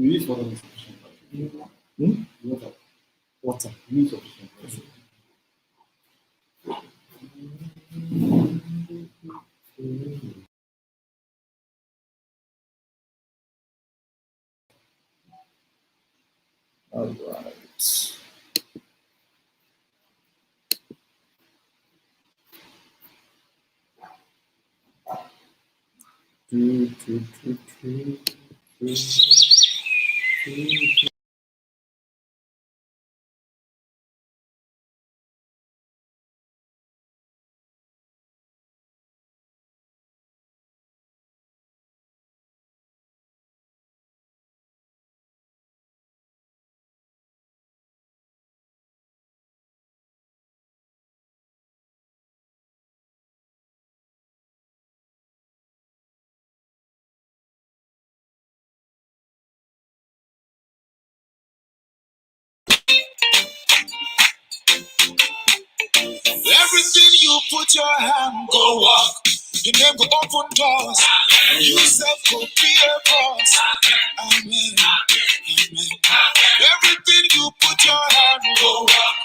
You use water insufficient. Water. Water. You use sufficient. All right. Everything you put your hand go walk. Your name go open doors. You self go be a boss. Amen. Amen. Everything you put your hand go walk.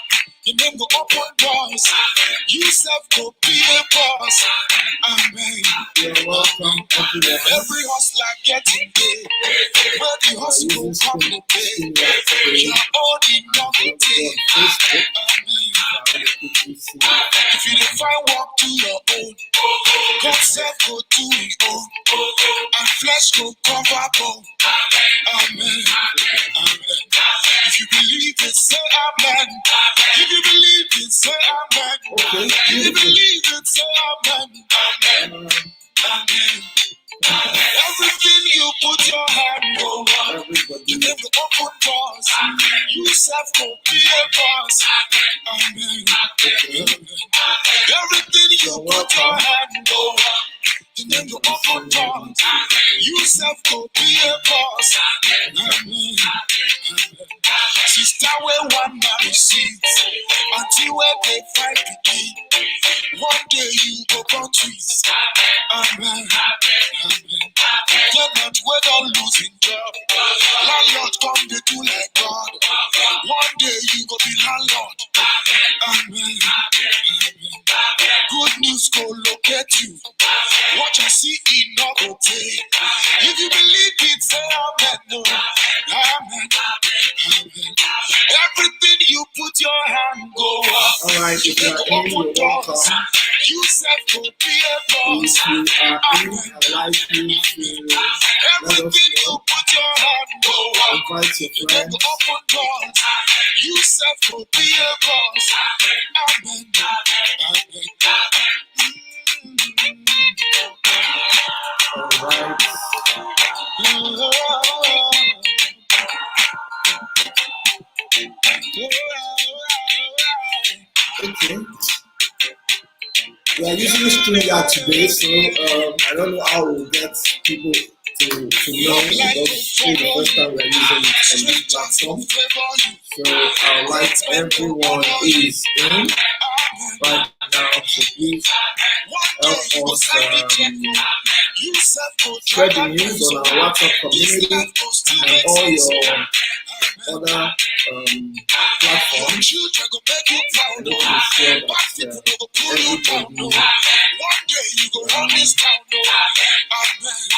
Your name go open doors. You self go be a boss. Amen. You're welcome. Every hustler getting paid. Where the hustle come to pay. You're only nothing. Amen. If you don't find work, do your own. God self go do his own. And flesh go cover bone. Amen. Amen. If you believe it, say amen. If you believe it, say amen. Okay. If you believe it, say amen. Amen. Amen. Everything you put your hand over, you never open doors. You self go be a boss. Amen. Amen. Everything you put your hand over, you never open doors. You self go be a boss. Amen. Amen. Sister, where one man sees until where they find the key. One day you go born twins. Amen. Amen. Tenant we don't losing job. Landlord come they do like God. One day you go be landlord. Amen. Amen. Good news go locate you. What you see it not go take. If you believe it, say amen. No. Amen. Amen. Everything you put your hand go up. All right, if you are in, you're welcome. You said go be a boss. If you are in, I'd like you to let us Everything you know. put your hand go up. Invite your You can friends. open doors. You said go be a boss. Amen. Amen. All right. Okay. We are using StreamYard today, so I don't know how we'll get people to know because this is the first time we are using it on this platform. So our light everyone is in right now, so please help us spread the news on our WhatsApp community and all your other platforms. I need to share that everybody knows. One day you go run this town, no. Amen.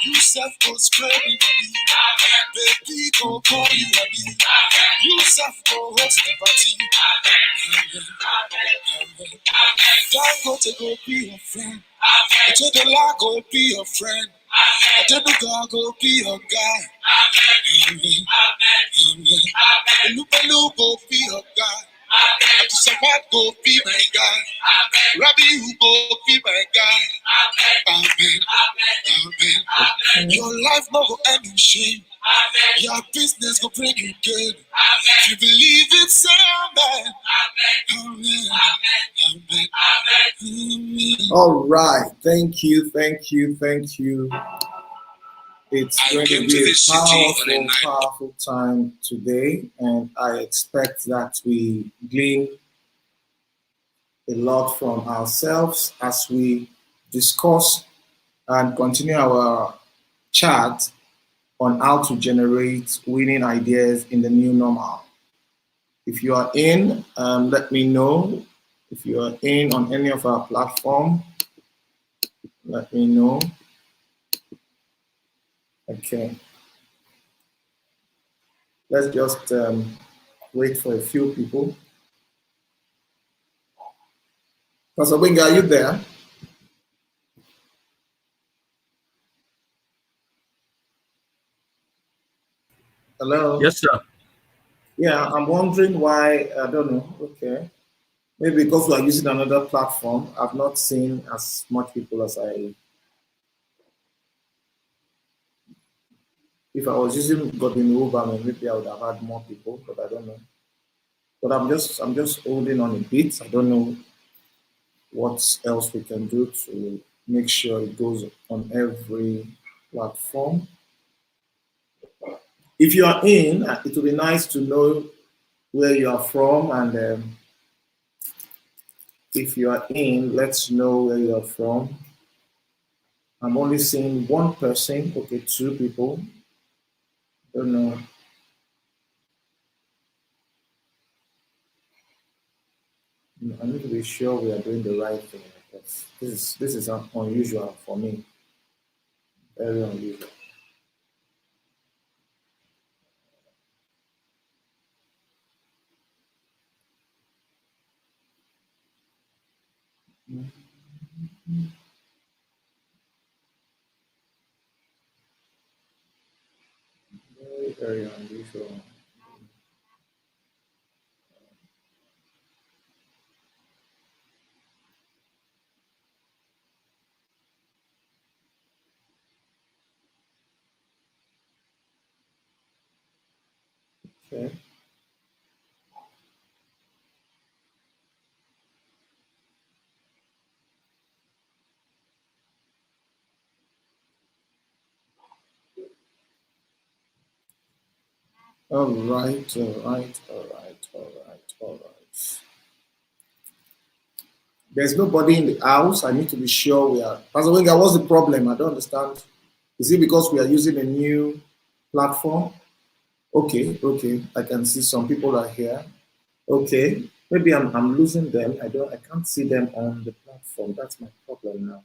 You self go spread the money. Baby go call you ready. You self go host the party. God go to go be your friend. To the law go be your friend. To the God go be your guy. Amen. Amen. Luke go be your guy. To Sabbath go be my guy. Rabbi you go be my guy. Amen. Amen. Your life no go end in shame. Your business go bring you gain. If you believe it, say amen. Amen. Amen. Amen. All right, thank you. It's going to be a powerful time today, and I expect that we glean a lot from ourselves as we discuss and continue our chat on how to generate winning ideas in the new normal. If you are in, let me know. If you are in on any of our platform, let me know. Okay, let's just wait for a few people. Pastor Winga, are you there? Hello? Yes, sir. Yeah, I'm wondering why, I don't know. Okay. Maybe because we are using another platform. I've not seen as much people as I. If I was using Godwin Uber, maybe I would have had more people, but I don't know. But I'm just holding on a bit. I don't know what else we can do to make sure it goes on every platform. If you are in, it would be nice to know where you are from, and if you are in, let's know where you are from. I'm only seeing one person. Okay, two people. Don't know. I need to be sure we are doing the right thing. Because this is unusual for me. Very unusual. Very, very unusual. Okay. All right. All right. All right. All right. All right. There's nobody in the house. I need to be sure we are. Pastor Wenger, what's the problem? I don't understand. Is it because we are using a new platform? Okay, okay. I can see some people are here. Okay. Maybe I'm losing them. I can't see them on the platform. That's my problem now.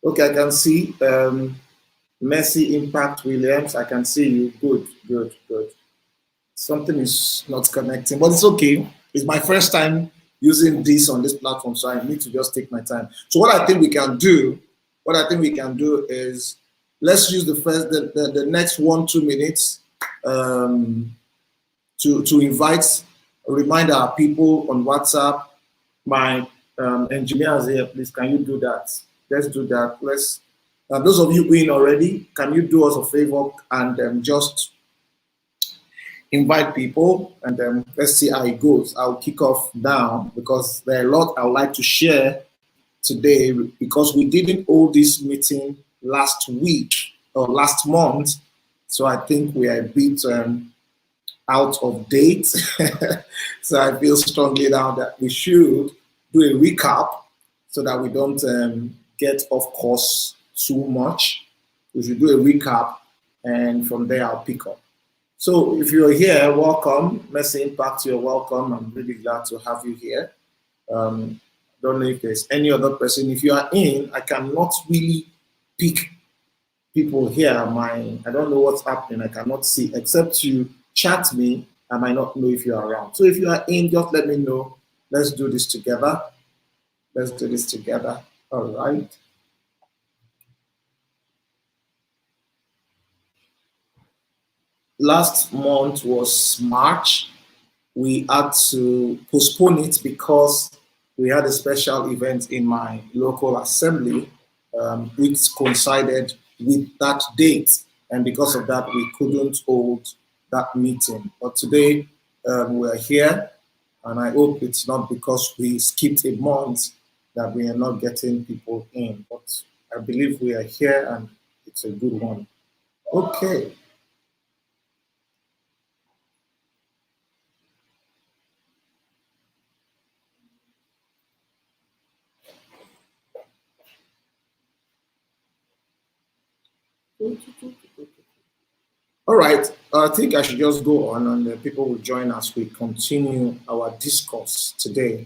Okay, I can see Messi Impact Williams. I can see you. Good, good, good. Something is not connecting, but it's okay. It's my first time using this on this platform, so I need to just take my time. So what I think we can do is let's use the next 1-2 minutes um, to invite, remind our people on WhatsApp. My engineers here, please, can you do that? Let's do that. Let's. Those of you in already, can you do us a favor and just invite people and let's see how it goes. I'll kick off now because there are a lot I would like to share today because we didn't hold this meeting last week or last month. So I think we are a bit out of date. So I feel strongly now that we should do a recap so that we don't get off course too much. We should do a recap and from there I'll pick up. So if you're here, welcome. Messi Impact, you're welcome. I'm really glad to have you here. Don't know if there's any other person. If you are in, I cannot really pick people here. I don't know what's happening. I cannot see except you chat me. I might not know if you're around. So if you are in, just let me know. Let's do this together. Let's do this together. All right. Last month was March. We had to postpone it because we had a special event in my local assembly, which coincided with that date. And because of that, we couldn't hold that meeting. But today, we're here, and I hope it's not because we skipped a month that we are not getting people in. But I believe we are here, and it's a good one. Okay. All right, I think I should just go on and people will join as we continue our discourse today.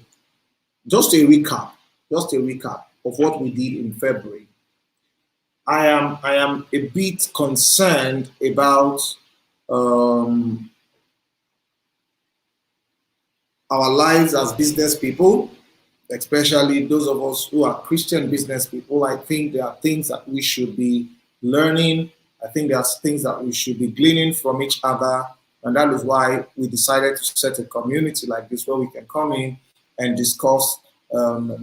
Just a recap of what we did in February. I am a bit concerned about um, our lives as business people, especially those of us who are Christian business people. I think there are things that we should be learning. I think there are things that we should be gleaning from each other. And that is why we decided to set a community like this where we can come in and discuss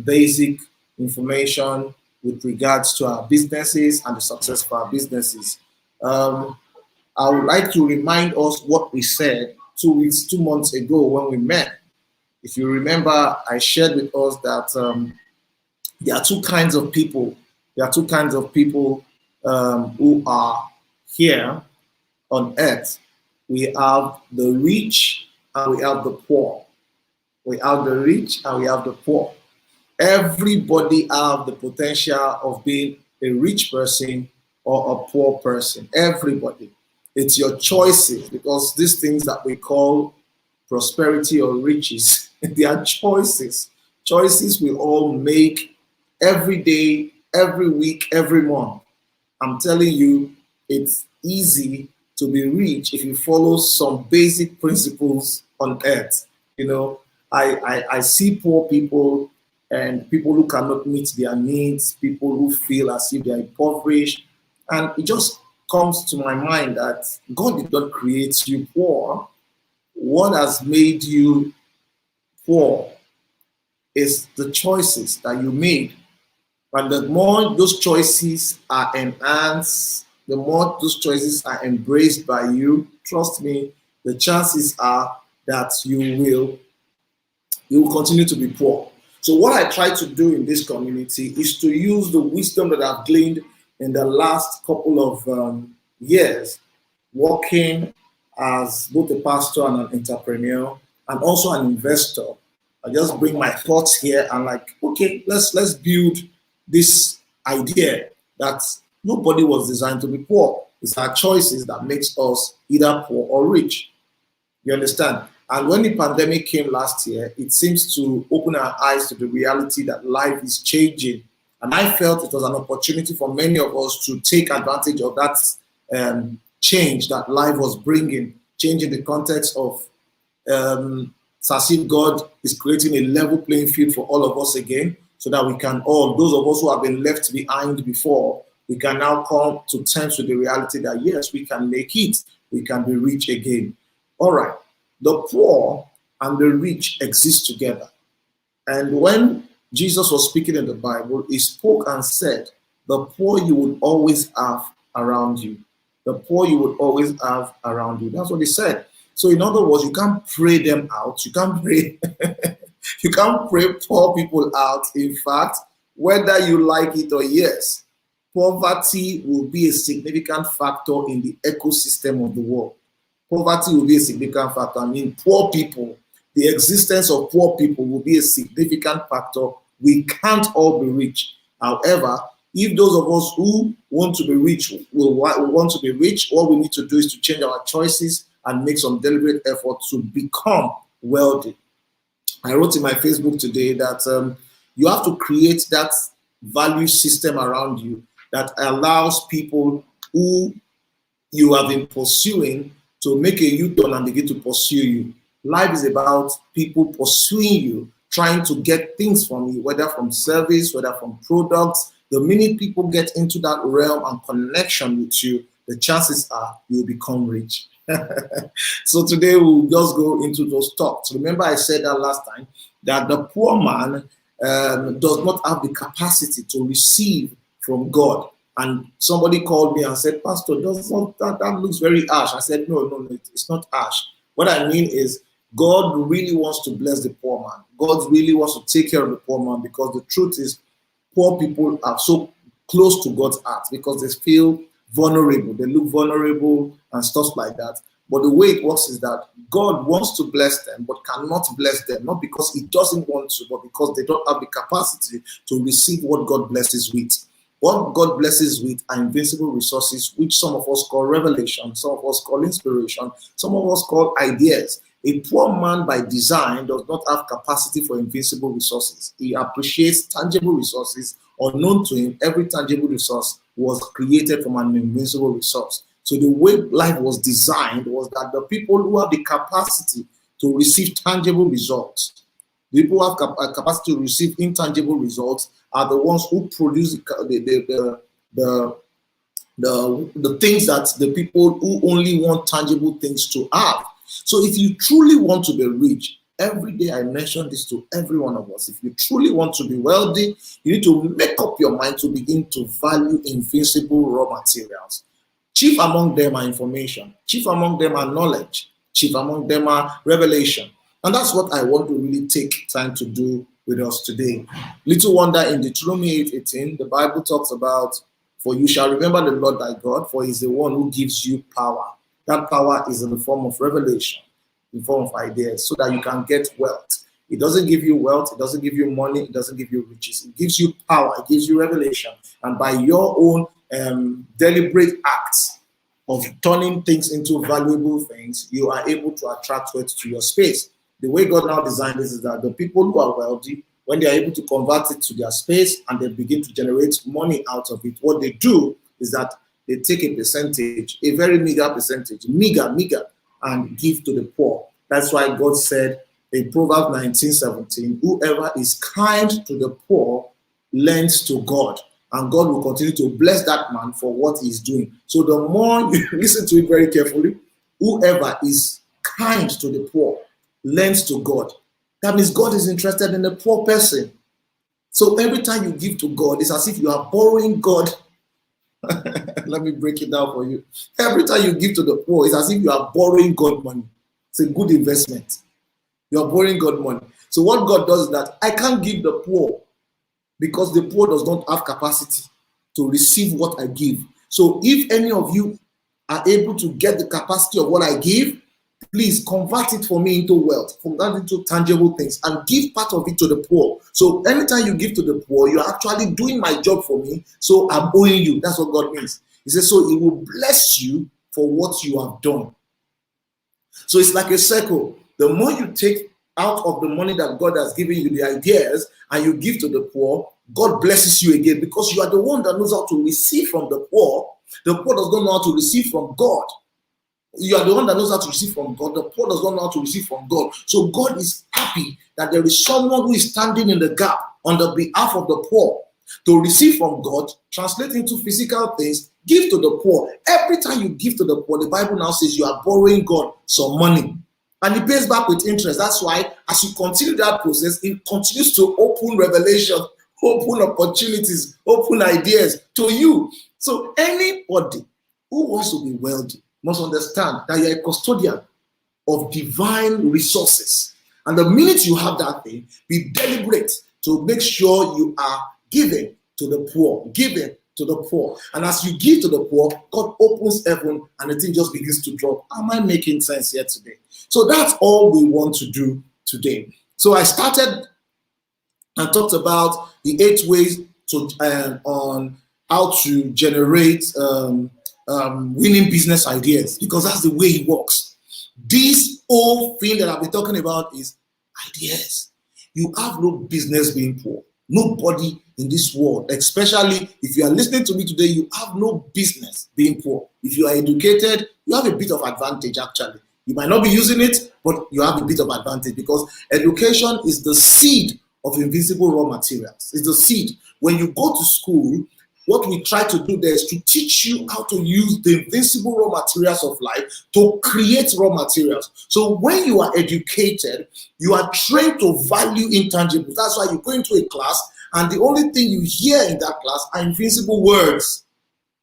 basic information with regards to our businesses and the success of our businesses. Um, I would like to remind us what we said 2 months ago when we met. If you remember, I shared with us that there are two kinds of people. There are two kinds of people who are here on earth. We have the rich and we have the poor. We have the rich and we have the poor. Everybody have the potential of being a rich person or a poor person. Everybody. It's your choices, because these things that we call prosperity or riches, they are choices. Choices we all make every day, every week, every month. I'm telling you, it's easy to be rich if you follow some basic principles on earth. You know, I see poor people and people who cannot meet their needs, people who feel as if they are impoverished. And it just comes to my mind that God did not create you poor. What has made you poor is the choices that you made. And the more those choices are enhanced, the more those choices are embraced by you, trust me, the chances are that you will continue to be poor. So what I try to do in this community is to use the wisdom that I've gleaned in the last couple of years, working as both a pastor and an entrepreneur, and also an investor. I just bring my thoughts here and like, okay, let's build this idea that nobody was designed to be poor. It's our choices that makes us either poor or rich. You understand? And when the pandemic came last year, it seems to open our eyes to the reality that life is changing. And I felt it was an opportunity for many of us to take advantage of that change that life was bringing, change in the context of it's as if God is creating a level playing field for all of us again, so that we can all, those of us who have been left behind before, we can now come to terms with the reality that yes, we can make it, we can be rich again. All right, the poor and the rich exist together. And when Jesus was speaking in the Bible, he spoke and said, the poor you will always have around you. The poor you will always have around you. That's what he said. So in other words, you can't pray them out. You can't pray, you can't pray poor people out. In fact, whether you like it or yes, poverty will be a significant factor in the ecosystem of the world. Poverty will be a significant factor. I mean, poor people, the existence of poor people will be a significant factor. We can't all be rich. However, if those of us who want to be rich will want to be rich, all we need to do is to change our choices and make some deliberate effort to become wealthy. I wrote in my Facebook today that you have to create that value system around you that allows people who you have been pursuing to make a U-turn and begin to pursue you. Life is about people pursuing you, trying to get things from you, whether from service, whether from products. The minute people get into that realm and connection with you, the chances are you'll become rich. So today we'll just go into those thoughts. Remember I said that last time, that the poor man does not have the capacity to receive from God. And somebody called me and said, Pastor, that looks very harsh. I said, no, it's not harsh. What I mean is God really wants to bless the poor man. God really wants to take care of the poor man, because the truth is poor people are so close to God's heart because they feel vulnerable. They look vulnerable and stuff like that. But the way it works is that God wants to bless them, but cannot bless them, not because he doesn't want to, but because they don't have the capacity to receive what God blesses with. What God blesses with are invincible resources, which some of us call revelation, some of us call inspiration, some of us call ideas. A poor man by design does not have capacity for invincible resources. He appreciates tangible resources. Unknown to him, every tangible resource was created from an invincible resource. So the way life was designed was that the people who have the capacity to receive tangible results, the people who have a capacity to receive intangible results, are the ones who produce the things that the people who only want tangible things to have. So if you truly want to be rich, every day I mention this to every one of us. If you truly want to be wealthy, you need to make up your mind to begin to value invincible raw materials. Chief among them are information. Chief among them are knowledge. Chief among them are revelation. And that's what I want to really take time to do with us today. Little wonder in Deuteronomy 8:18, the Bible talks about, for you shall remember the Lord thy God, for he is the one who gives you power. That power is in the form of revelation, in the form of ideas, so that you can get wealth. It doesn't give you wealth, it doesn't give you money, it doesn't give you riches. It gives you power, it gives you revelation. And by your own deliberate acts of turning things into valuable things, you are able to attract wealth to your space. The way God now designed this is that the people who are wealthy, when they are able to convert it to their space and they begin to generate money out of it, what they do is that they take a percentage, a very meager percentage, meager, and give to the poor. That's why God said in Proverbs 19:17, whoever is kind to the poor lends to God, and God will continue to bless that man for what he's doing. So the more you listen to it very carefully, whoever is kind to the poor lends to God. That means God is interested in the poor person. So every time you give to God, it's as if you are borrowing God. Let me break it down for you. Every time you give to the poor, it's as if you are borrowing God money. It's a good investment. You are borrowing God money. So what God does is that I can't give the poor because the poor does not have capacity to receive what I give. So if any of you are able to get the capacity of what I give, please convert it for me into wealth, convert it into tangible things, and give part of it to the poor. So anytime you give to the poor, you're actually doing my job for me, so I'm owing you. That's what God means. He says, so he will bless you for what you have done. So it's like a circle. The more you take out of the money that God has given you, the ideas, and you give to the poor, God blesses you again, because you are the one that knows how to receive from the poor. The poor does not know how to receive from God. You are the one that knows how to receive from God. The poor does not know how to receive from God. So God is happy that there is someone who is standing in the gap on the behalf of the poor to receive from God, translate into physical things, give to the poor. Every time you give to the poor, the Bible now says you are borrowing God some money. And it pays back with interest. That's why as you continue that process, it continues to open revelation, open opportunities, open ideas to you. So anybody who wants to be wealthy must understand that you're a custodian of divine resources. And the minute you have that thing, be deliberate to make sure you are giving to the poor, giving to the poor. And as you give to the poor, God opens heaven and the thing just begins to drop. Am I making sense here today? So that's all we want to do today. So I started and talked about the 8 ways to on how to generate winning business ideas, because that's the way it works. This whole thing that I've been talking about is ideas. You have no business being poor. Nobody in this world, especially if you are listening to me today, you have no business being poor. If you are educated, you have a bit of advantage actually. You might not be using it, but you have a bit of advantage, because education is the seed of invisible raw materials. It's the seed. When you go to school, what we try to do there is to teach you how to use the invincible raw materials of life to create raw materials. So when you are educated, you are trained to value intangibles. That's why you go into a class and the only thing you hear in that class are invisible words.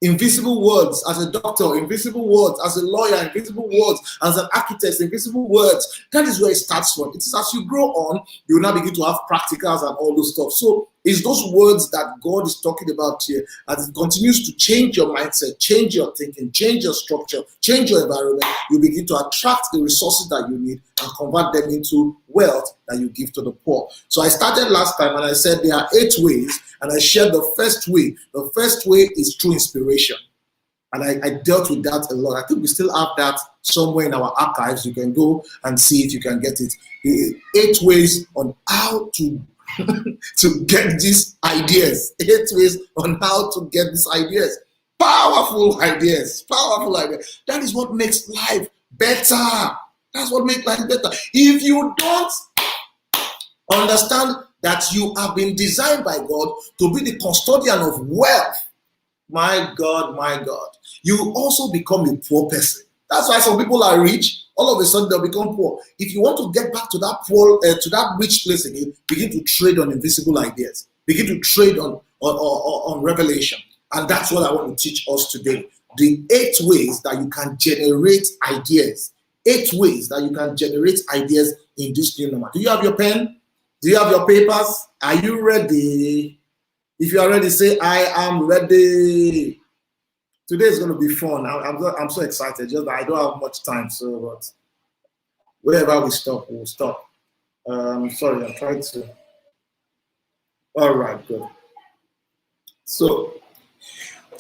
Invisible words as a doctor, invisible words as a lawyer, invisible words as an architect, invisible words. That is where it starts from. It is as you grow on, you will now begin to have practicals and all those stuff. So it's those words that God is talking about here, as it continues to change your mindset, change your thinking, change your structure, change your environment. You begin to attract the resources that you need and convert them into wealth that you give to the poor. So I started last time and I said there are 8 ways, and I shared the first way. The first way is through inspiration. And I dealt with that a lot. I think we still have that somewhere in our archives. You can go and see if you can get it. 8 ways on how to to get these ideas. 8 ways on how to get these ideas. Powerful ideas. Powerful ideas. That is what makes life better. That's what makes life better. If you don't understand that you have been designed by God to be the custodian of wealth, my God, you also become a poor person. That's why some people are rich, all of a sudden they'll become poor. If you want to get back to that poor, to that rich place again, begin to trade on invisible ideas. Begin to trade on revelation. And that's what I want to teach us today. The 8 ways that you can generate ideas. 8 ways that you can generate ideas in this new normal. Do you have your pen? Do you have your papers? Are you ready? If you are ready, say, I am ready. Today is going to be fun. I'm so excited. Just I don't have much time, so but wherever we stop, we'll stop. Sorry, I'm trying to. All right, good. So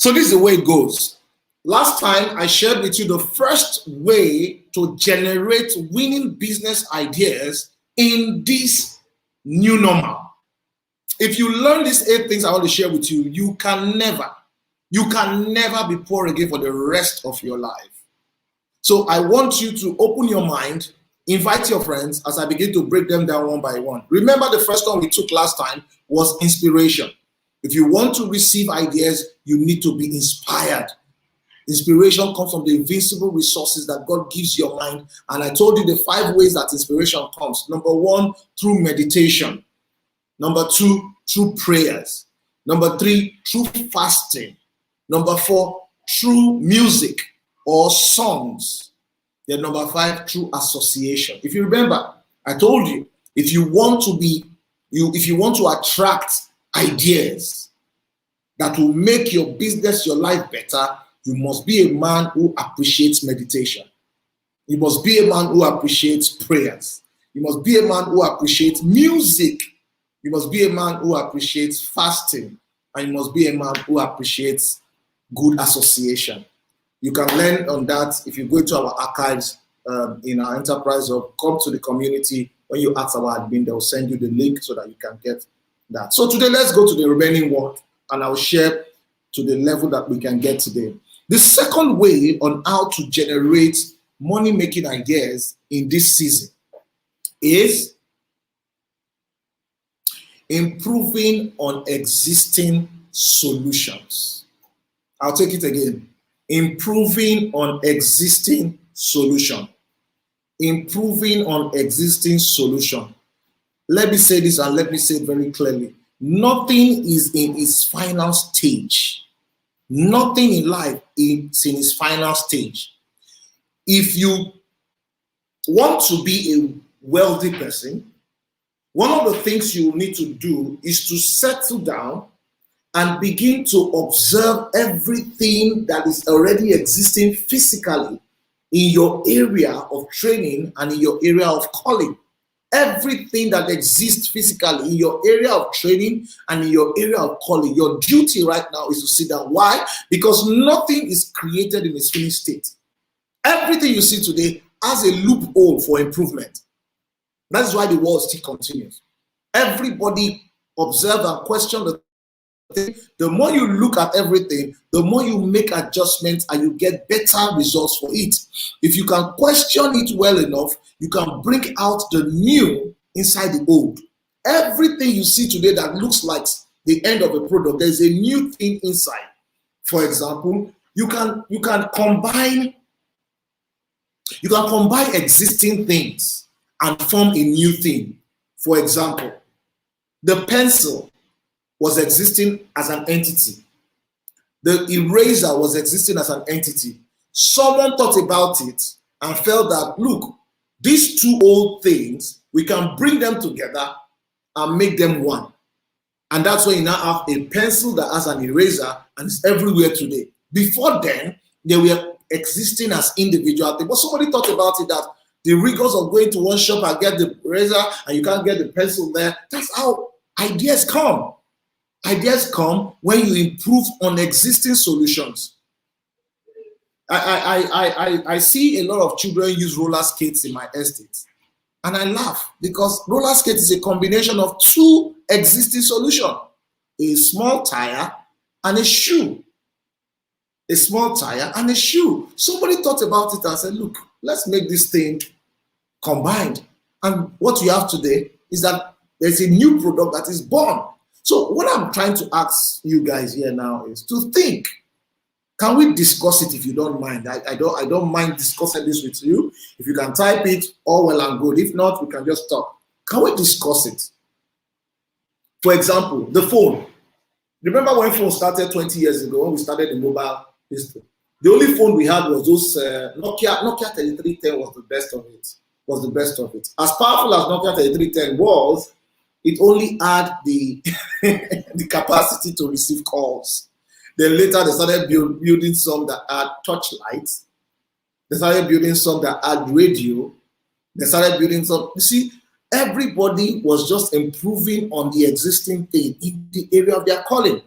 this is the way it goes. Last time I shared with you the first way to generate winning business ideas in this new normal. If you learn these 8 things I want to share with you, you can never be poor again for the rest of your life. So I want you to open your mind, invite your friends as I begin to break them down one by one. Remember the first one we took last time was inspiration. If you want to receive ideas, you need to be inspired. Inspiration comes from the invincible resources that God gives your mind. And I told you the 5 ways that inspiration comes. Number 1, through meditation. Number 2, through prayers. Number 3, through fasting. Number 4, through music or songs. Then number 5, through association. If you remember, I told you, if you want to attract ideas that will make your business, your life better, you must be a man who appreciates meditation. You must be a man who appreciates prayers. You must be a man who appreciates music. You must be a man who appreciates fasting. And you must be a man who appreciates good association. You can learn on that if you go to our archives in our EnterpriseHub. Come to the community. When you ask our admin, they will send you the link so that you can get that. So today, let's go to the remaining one, and I'll share to the level that we can get today. The second way on how to generate money-making ideas in this season is improving on existing solutions. I'll take it again. Improving on existing solution. Improving on existing solution. Let me say this and let me say it very clearly. Nothing is in its final stage. Nothing in life is in its final stage. If you want to be a wealthy person, one of the things you need to do is to settle down and begin to observe everything that is already existing physically in your area of training and in your area of calling. Everything that exists physically in your area of training and in your area of calling, your duty right now is to sit down. Why? Because nothing is created in its finished state. Everything you see today has a loophole for improvement. That's why the world still continues. Everybody observe and question the thing. The more you look at everything, the more you make adjustments and you get better results for it. If you can question it well enough, you can bring out the new inside the old. Everything you see today that looks like the end of a product, there's a new thing inside. For example, you can combine existing things and form a new thing. For example, the pencil was existing as an entity. The eraser was existing as an entity. Someone thought about it and felt that, look, these two old things, we can bring them together and make them one. And that's why you now have a pencil that has an eraser and it's everywhere today. Before then, they were existing as individual things. But somebody thought about it that the rigors of going to one shop and get the eraser and you can't get the pencil there. That's how ideas come. Ideas come when you improve on existing solutions. I see a lot of children use roller skates in my estate. And I laugh because roller skate is a combination of two existing solutions, a small tire and a shoe. A small tire and a shoe. Somebody thought about it and said, look, let's make this thing combined. And what you have today is that there's a new product that is born. So what I'm trying to ask you guys here now is to think. Can we discuss it if you don't mind? I don't mind discussing this with you. If you can type it, all well and good. If not, we can just talk. Can we discuss it? For example, the phone. Remember when phone started 20 years ago, when we started the mobile history? The only phone we had was those Nokia 3310 was the best of it. Was the best of it. As powerful as Nokia 3310 was, it only had the the capacity to receive calls. Then later they started building some that had touch lights. They started building some that had radio. They started building some. You see, everybody was just improving on the existing thing in the area of their calling.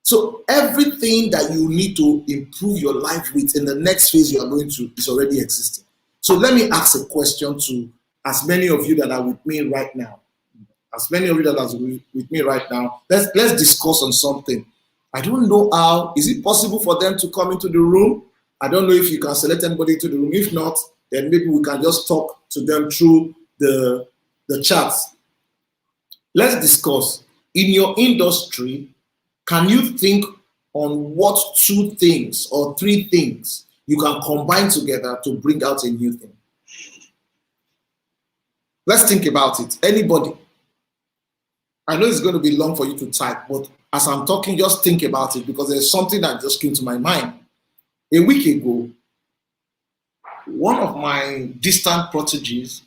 So everything that you need to improve your life with in the next phase you are going to is already existing. So let me ask a question to as many of you that are with me right now. As many of you that are with me right now, let's discuss on something. I don't know how. Is it possible for them to come into the room? I don't know if you can select anybody to the room. If not, then maybe we can just talk to them through the chats. Let's discuss. In your industry, can you think on what 2 things or 3 things you can combine together to bring out a new thing? Let's think about it. Anybody? I know it's going to be long for you to type, but as I'm talking, just think about it because there's something that just came to my mind. A week ago, one of my distant proteges,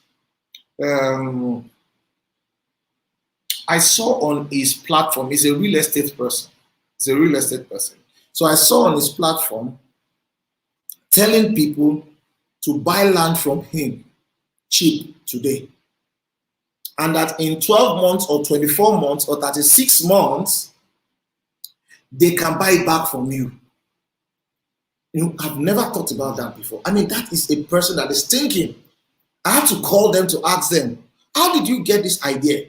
I saw on his platform, he's a real estate person. So I saw on his platform telling people to buy land from him cheap today. And that in 12 months or 24 months or 36 months, they can buy it back from you. You know, I've never thought about that before. I mean, that is a person that is thinking. I had to call them to ask them, how did you get this idea?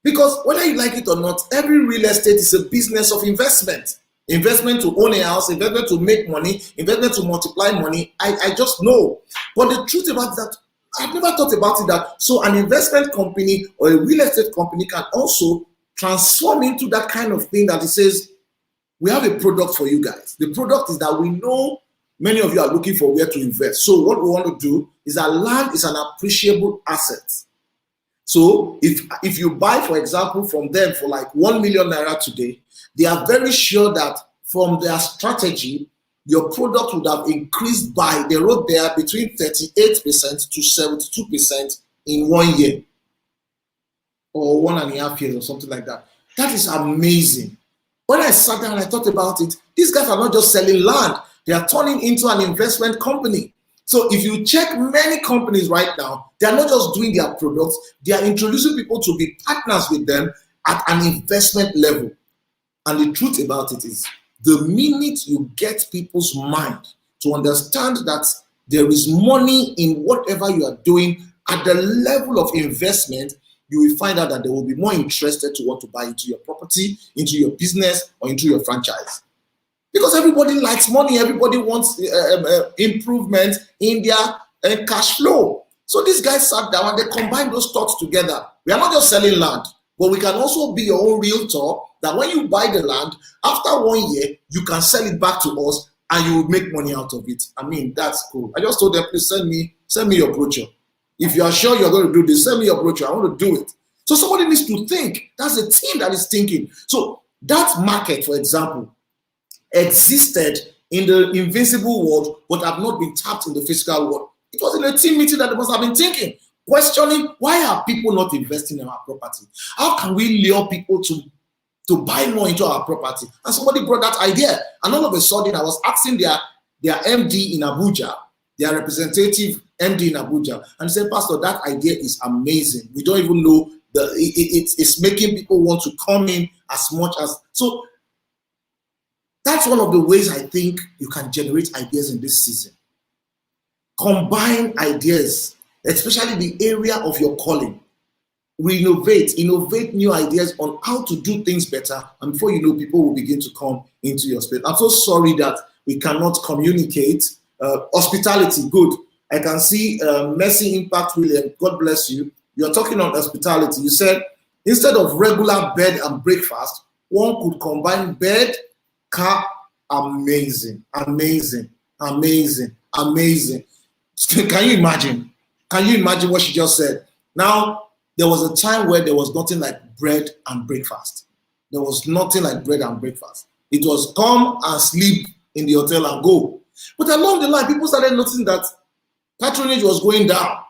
Because whether you like it or not, every real estate is a business of investment. Investment to own a house, investment to make money, investment to multiply money. I just know. But the truth about that, I've never thought about it that so an investment company or a real estate company can also transform into that kind of thing that it says, we have a product for you guys. The product is that we know many of you are looking for where to invest. So what we want to do is that land is an appreciable asset. So if you buy, for example, from them for like 1 million naira today, they are very sure that from their strategy, your product would have increased by, they wrote there, between 38% to 72% in 1 year or 1.5 years or something like that. That is amazing. When I sat down and I thought about it, these guys are not just selling land, they are turning into an investment company. So if you check many companies right now, they are not just doing their products, they are introducing people to be partners with them at an investment level. And the truth about it is, the minute you get people's mind to understand that there is money in whatever you are doing at the level of investment, you will find out that they will be more interested to want to buy into your property, into your business, or into your franchise. Because everybody likes money, everybody wants improvement in their cash flow. So these guys sat down and they combined those thoughts together. We are not just selling land, but we can also be your own realtor, that when you buy the land, after 1 year, you can sell it back to us and you will make money out of it. I mean, that's cool. I just told them, please send me your brochure. If you are sure you're going to do this, send me your brochure. I want to do it. So somebody needs to think. That's a team that is thinking. So that market, for example, existed in the invisible world, but have not been tapped in the physical world. It was in a team meeting that they must have been thinking, questioning, why are people not investing in our property? How can we lure people to buy more into our property? And somebody brought that idea. And all of a sudden, I was asking their MD in Abuja, their representative MD in Abuja, and said, Pastor, that idea is amazing. We don't even know It's making people want to come in as much as. So that's one of the ways I think you can generate ideas in this season. Combine ideas, especially the area of your calling. Innovate new ideas on how to do things better, and before you know, people will begin to come into your space. I'm so sorry that we cannot communicate. Hospitality, good. I can see Mercy Impact William. God bless you. You're talking on hospitality. You said instead of regular bed and breakfast, one could combine bed, car. Amazing, amazing, amazing, amazing. Can you imagine? Can you imagine what she just said? Now, there was a time where there was nothing like bread and breakfast. There was nothing like bread and breakfast. It was come and sleep in the hotel and go. But along the line, people started noticing that patronage was going down.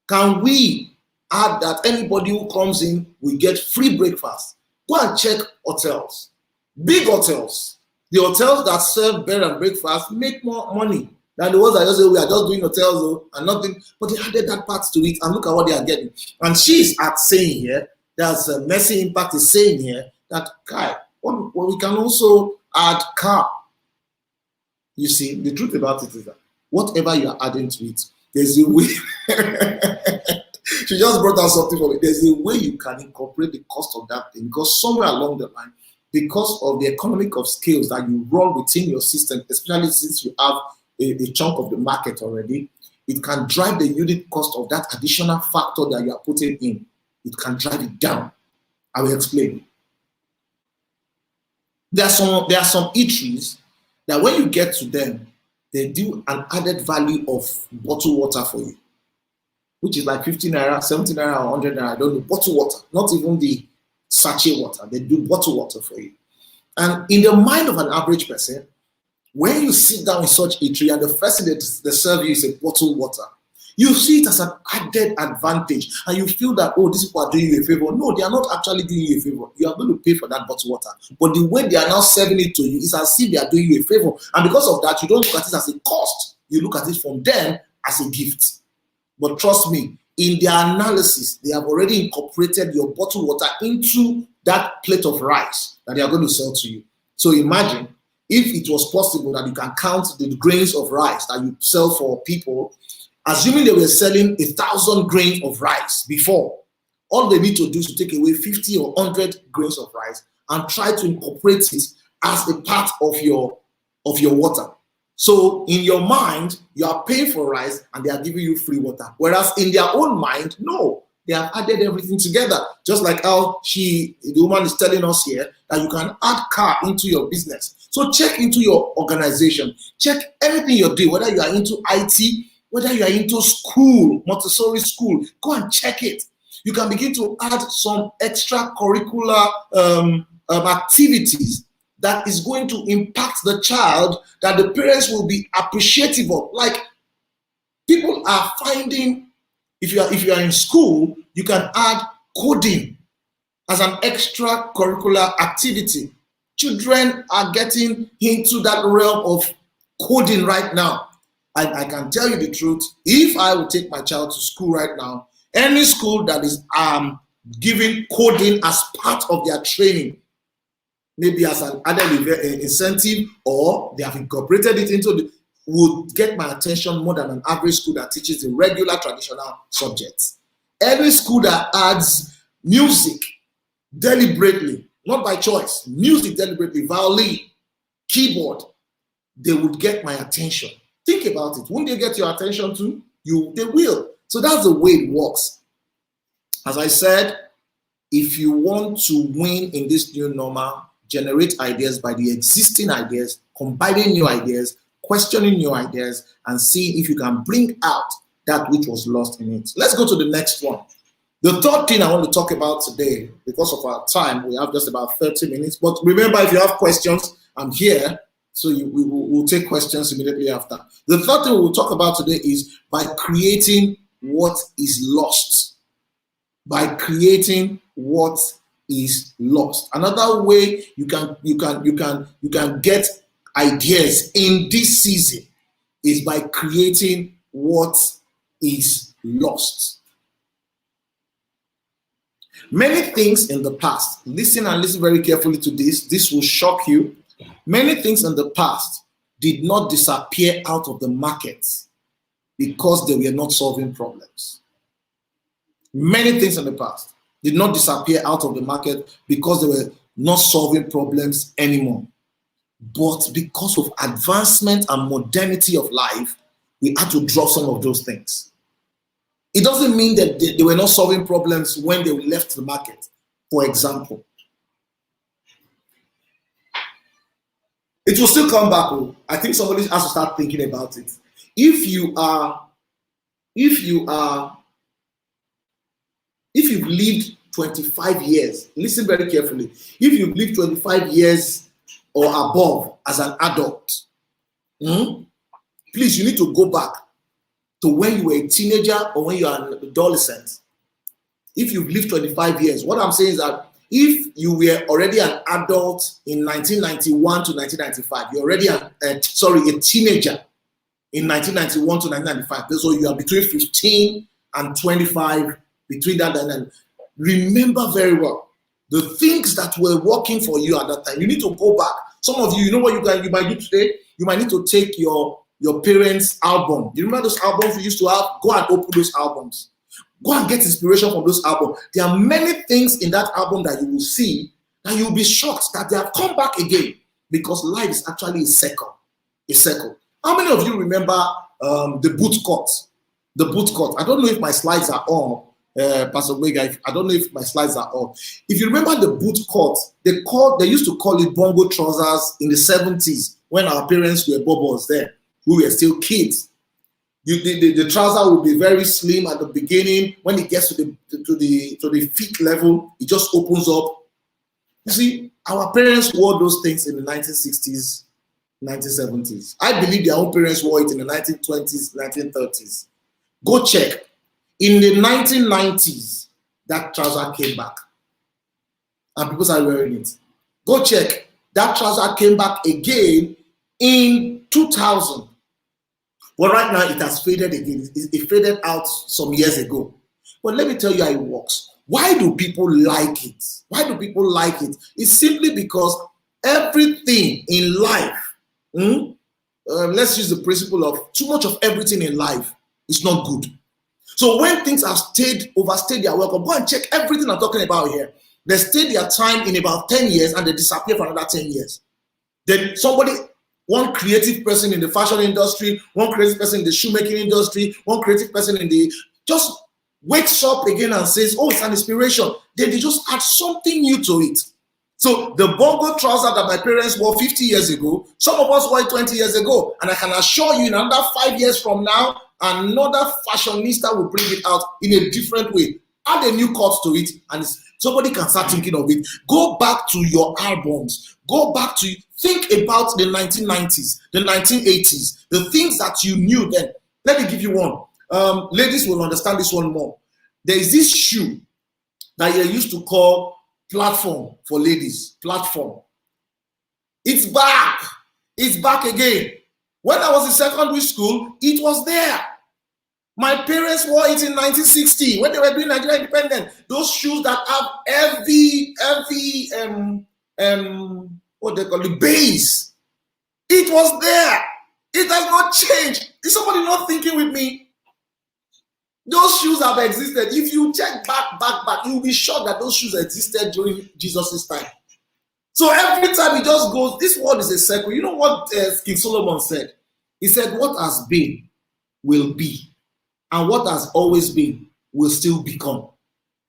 Can we add that anybody who comes in will get free breakfast? Go and check hotels. Big hotels. The hotels that serve bread and breakfast make more money than the ones that just say we are just doing hotels and nothing. But they added that part to it, and look at what they are getting. And she's at saying here, there's a Mercy Impact is saying here that we can also add car. You see, the truth about it is that whatever you are adding to it, there's a way. She just brought out something for me. There's a way you can incorporate the cost of that thing, because somewhere along the line, because of the economic of scales that you run within your system, especially since you have a chunk of the market already, it can drive the unit cost of that additional factor that you are putting in. It can drive it down. I will explain. There are some eateries that when you get to them, they do an added value of bottled water for you, which is like 15 naira, 70 naira, or 100 naira. I don't know, bottled water, not even the sachet water. They do bottled water for you. And in the mind of an average person, when you sit down in such eatery and the first thing they serve you is a bottled water, you see it as an added advantage, and you feel that, oh, these people are doing you a favor. No, they are not actually doing you a favor. You are going to pay for that bottled water. But the way they are now serving it to you is as if they are doing you a favor. And because of that, you don't look at it as a cost. You look at it from them as a gift. But trust me, in their analysis, they have already incorporated your bottled water into that plate of rice that they are going to sell to you. So imagine if it was possible that you can count the grains of rice that you sell for people, assuming they were selling 1,000 grains of rice before, all they need to do is to take away 50 or 100 grains of rice and try to incorporate it as a part of your water. So in your mind, you are paying for rice and they are giving you free water. Whereas in their own mind, no, they have added everything together. Just like how the woman is telling us here that you can add car into your business. So check into your organization. Check everything you're doing, whether you are into IT, whether you are into school, Montessori school, go and check it. You can begin to add some extracurricular activities that is going to impact the child, that the parents will be appreciative of. Like, people are finding, if you are in school, you can add coding as an extracurricular activity. Children are getting into that realm of coding right now. And I can tell you the truth, if I would take my child to school right now, any school that is giving coding as part of their training, maybe as an added incentive, or they have incorporated it into would get my attention more than an average school that teaches the regular traditional subjects. Every school that adds music deliberately, not by choice, music deliberately, violin, keyboard, they would get my attention. Think about it. Won't they get your attention too? They will. So that's the way it works. As I said, if you want to win in this new normal, generate ideas by the existing ideas, combining new ideas, questioning new ideas, and seeing if you can bring out that which was lost in it. Let's go to the next one. The third thing I want to talk about today, because of our time, we have just about 30 minutes. But remember, if you have questions, I'm here. So we'll take questions immediately after. The third thing we'll talk about today is by creating what is lost. By creating what is lost. Another way you can get ideas in this season is by creating what is lost. Many things in the past, listen and listen very carefully to this. This will shock you. Many things in the past did not disappear out of the markets because they were not solving problems. Many things in the past did not disappear out of the market because they were not solving problems anymore. But because of advancement and modernity of life, we had to drop some of those things. It doesn't mean that they were not solving problems when they left the market. For example, it will still come back. I think somebody has to start thinking about it. If you've lived 25 years, listen very carefully. If you've lived 25 years or above as an adult, please, you need to go back to when you were a teenager or when you are an adolescent. If you've lived 25 years, what I'm saying is that if you were already an adult in 1991 to 1995, you're already a teenager in 1991 to 1995. So you are between 15 and 25, between that and remember very well the things that were working for you at that time. You need to go back. Some of you, you know what you might do today? You might need to take your parents' album. You remember those albums we used to have? Go and open those albums. Go and get inspiration from those albums. There are many things in that album that you will see and you'll be shocked that they have come back again, because life is actually a circle. A circle. How many of you remember the boot cut? The boot cut. I don't know if my slides are on, Pastor Wega. I don't know if my slides are on. If you remember the boot cut, they used to call it bongo trousers in the 70s when our parents were bobos then. We were still kids. The trouser will be very slim at the beginning. When it gets to the feet level, it just opens up. You see, our parents wore those things in the 1960s, 1970s. I believe their own parents wore it in the 1920s, 1930s. Go check. In the 1990s, that trouser came back. And people started wearing it. Go check. That trouser came back again in 2000. Well, right now it has faded again. It faded out some years ago. But let me tell you how it works. Why do people like it? Why do people like it? It's simply because everything in life, let's use the principle of too much of everything in life is not good. So when things have overstayed their welcome, go and check everything I'm talking about here. They stay their time in about 10 years and they disappear for another 10 years. Then one creative person in the fashion industry, one creative person in the shoemaking industry, one creative person in the just wakes up again and says, oh, it's an inspiration. Then they just add something new to it. So the bongo trouser that my parents wore 50 years ago, some of us wore it 20 years ago. And I can assure you in another 5 years from now, another fashionista will bring it out in a different way. Add a new cut to it and somebody can start thinking of it. Go back to your albums. Go back to, think about the 1990s, the 1980s, the things that you knew then. Let me give you one. Ladies will understand this one more. There is this shoe that you used to call platform for ladies. Platform. It's back. It's back again. When I was in secondary school, it was there. My parents wore it in 1960 when they were doing Nigeria independence. Those shoes that have heavy, what they call the base. It was there. It has not changed. Is somebody not thinking with me? Those shoes have existed. If you check back, you will be shocked that those shoes existed during Jesus' time. So every time it just goes, this world is a circle. You know what King Solomon said? He said, what has been will be. And what has always been will still become.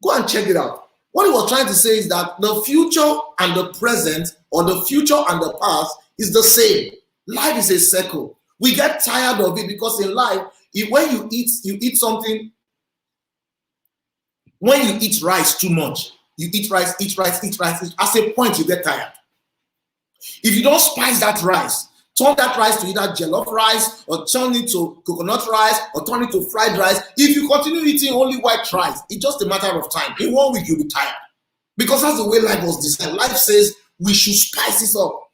Go and check it out. What he was trying to say is that the future and the present, or the future and the past, is the same. Life is a circle. We get tired of it because in life, when you eat something, when you eat rice too much, you eat rice, at a point you get tired. If you don't spice that rice, turn that rice to either jollof rice, or turn it to coconut rice, or turn it to fried rice. If you continue eating only white rice, it's just a matter of time. In 1 week, you'll be tired. Because that's the way life was designed. Life says we should spice this up.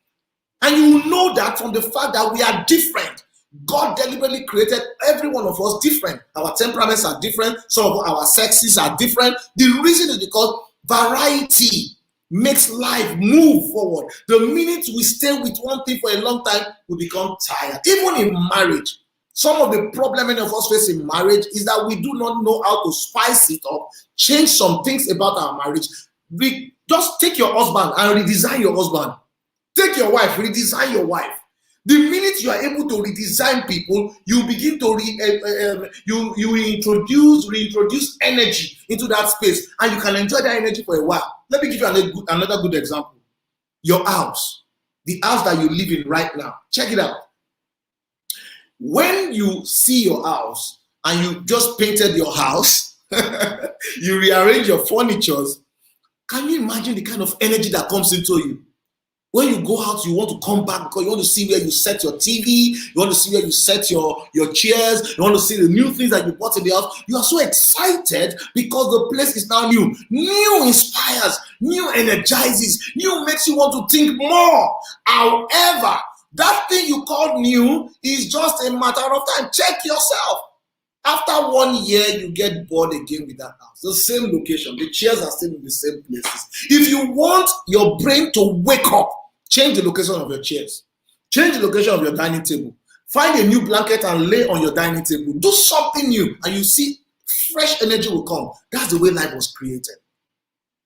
And you will know that from the fact that we are different. God deliberately created every one of us different. Our temperaments are different. Some of our sexes are different. The reason is because Variety makes life move forward. The minute we stay with one thing for a long time, we become tired. Even in marriage, some of the problem many of us face in marriage is that we do not know how to spice it up, change some things about our marriage. Just take your husband and redesign your husband. Take your wife, redesign your wife. The minute you are able to redesign people, you begin to reintroduce energy into that space, and you can enjoy that energy for a while. Let me give you another good example. Your house, the house that you live in right now. Check it out. When you see your house and you just painted your house, you rearrange your furniture, can you imagine the kind of energy that comes into you? When you go out, you want to come back because you want to see where you set your TV, you want to see where you set your chairs, you want to see the new things that you bought in the house. You are so excited because the place is now new. New inspires, new energizes, new makes you want to think more. However, that thing you call new is just a matter of time. Check yourself. After 1 year, you get bored again with that house. The same location. The chairs are still in the same places. If you want your brain to wake up, change the location of your chairs. Change the location of your dining table. Find a new blanket and lay on your dining table. Do something new and you see fresh energy will come. That's the way life was created.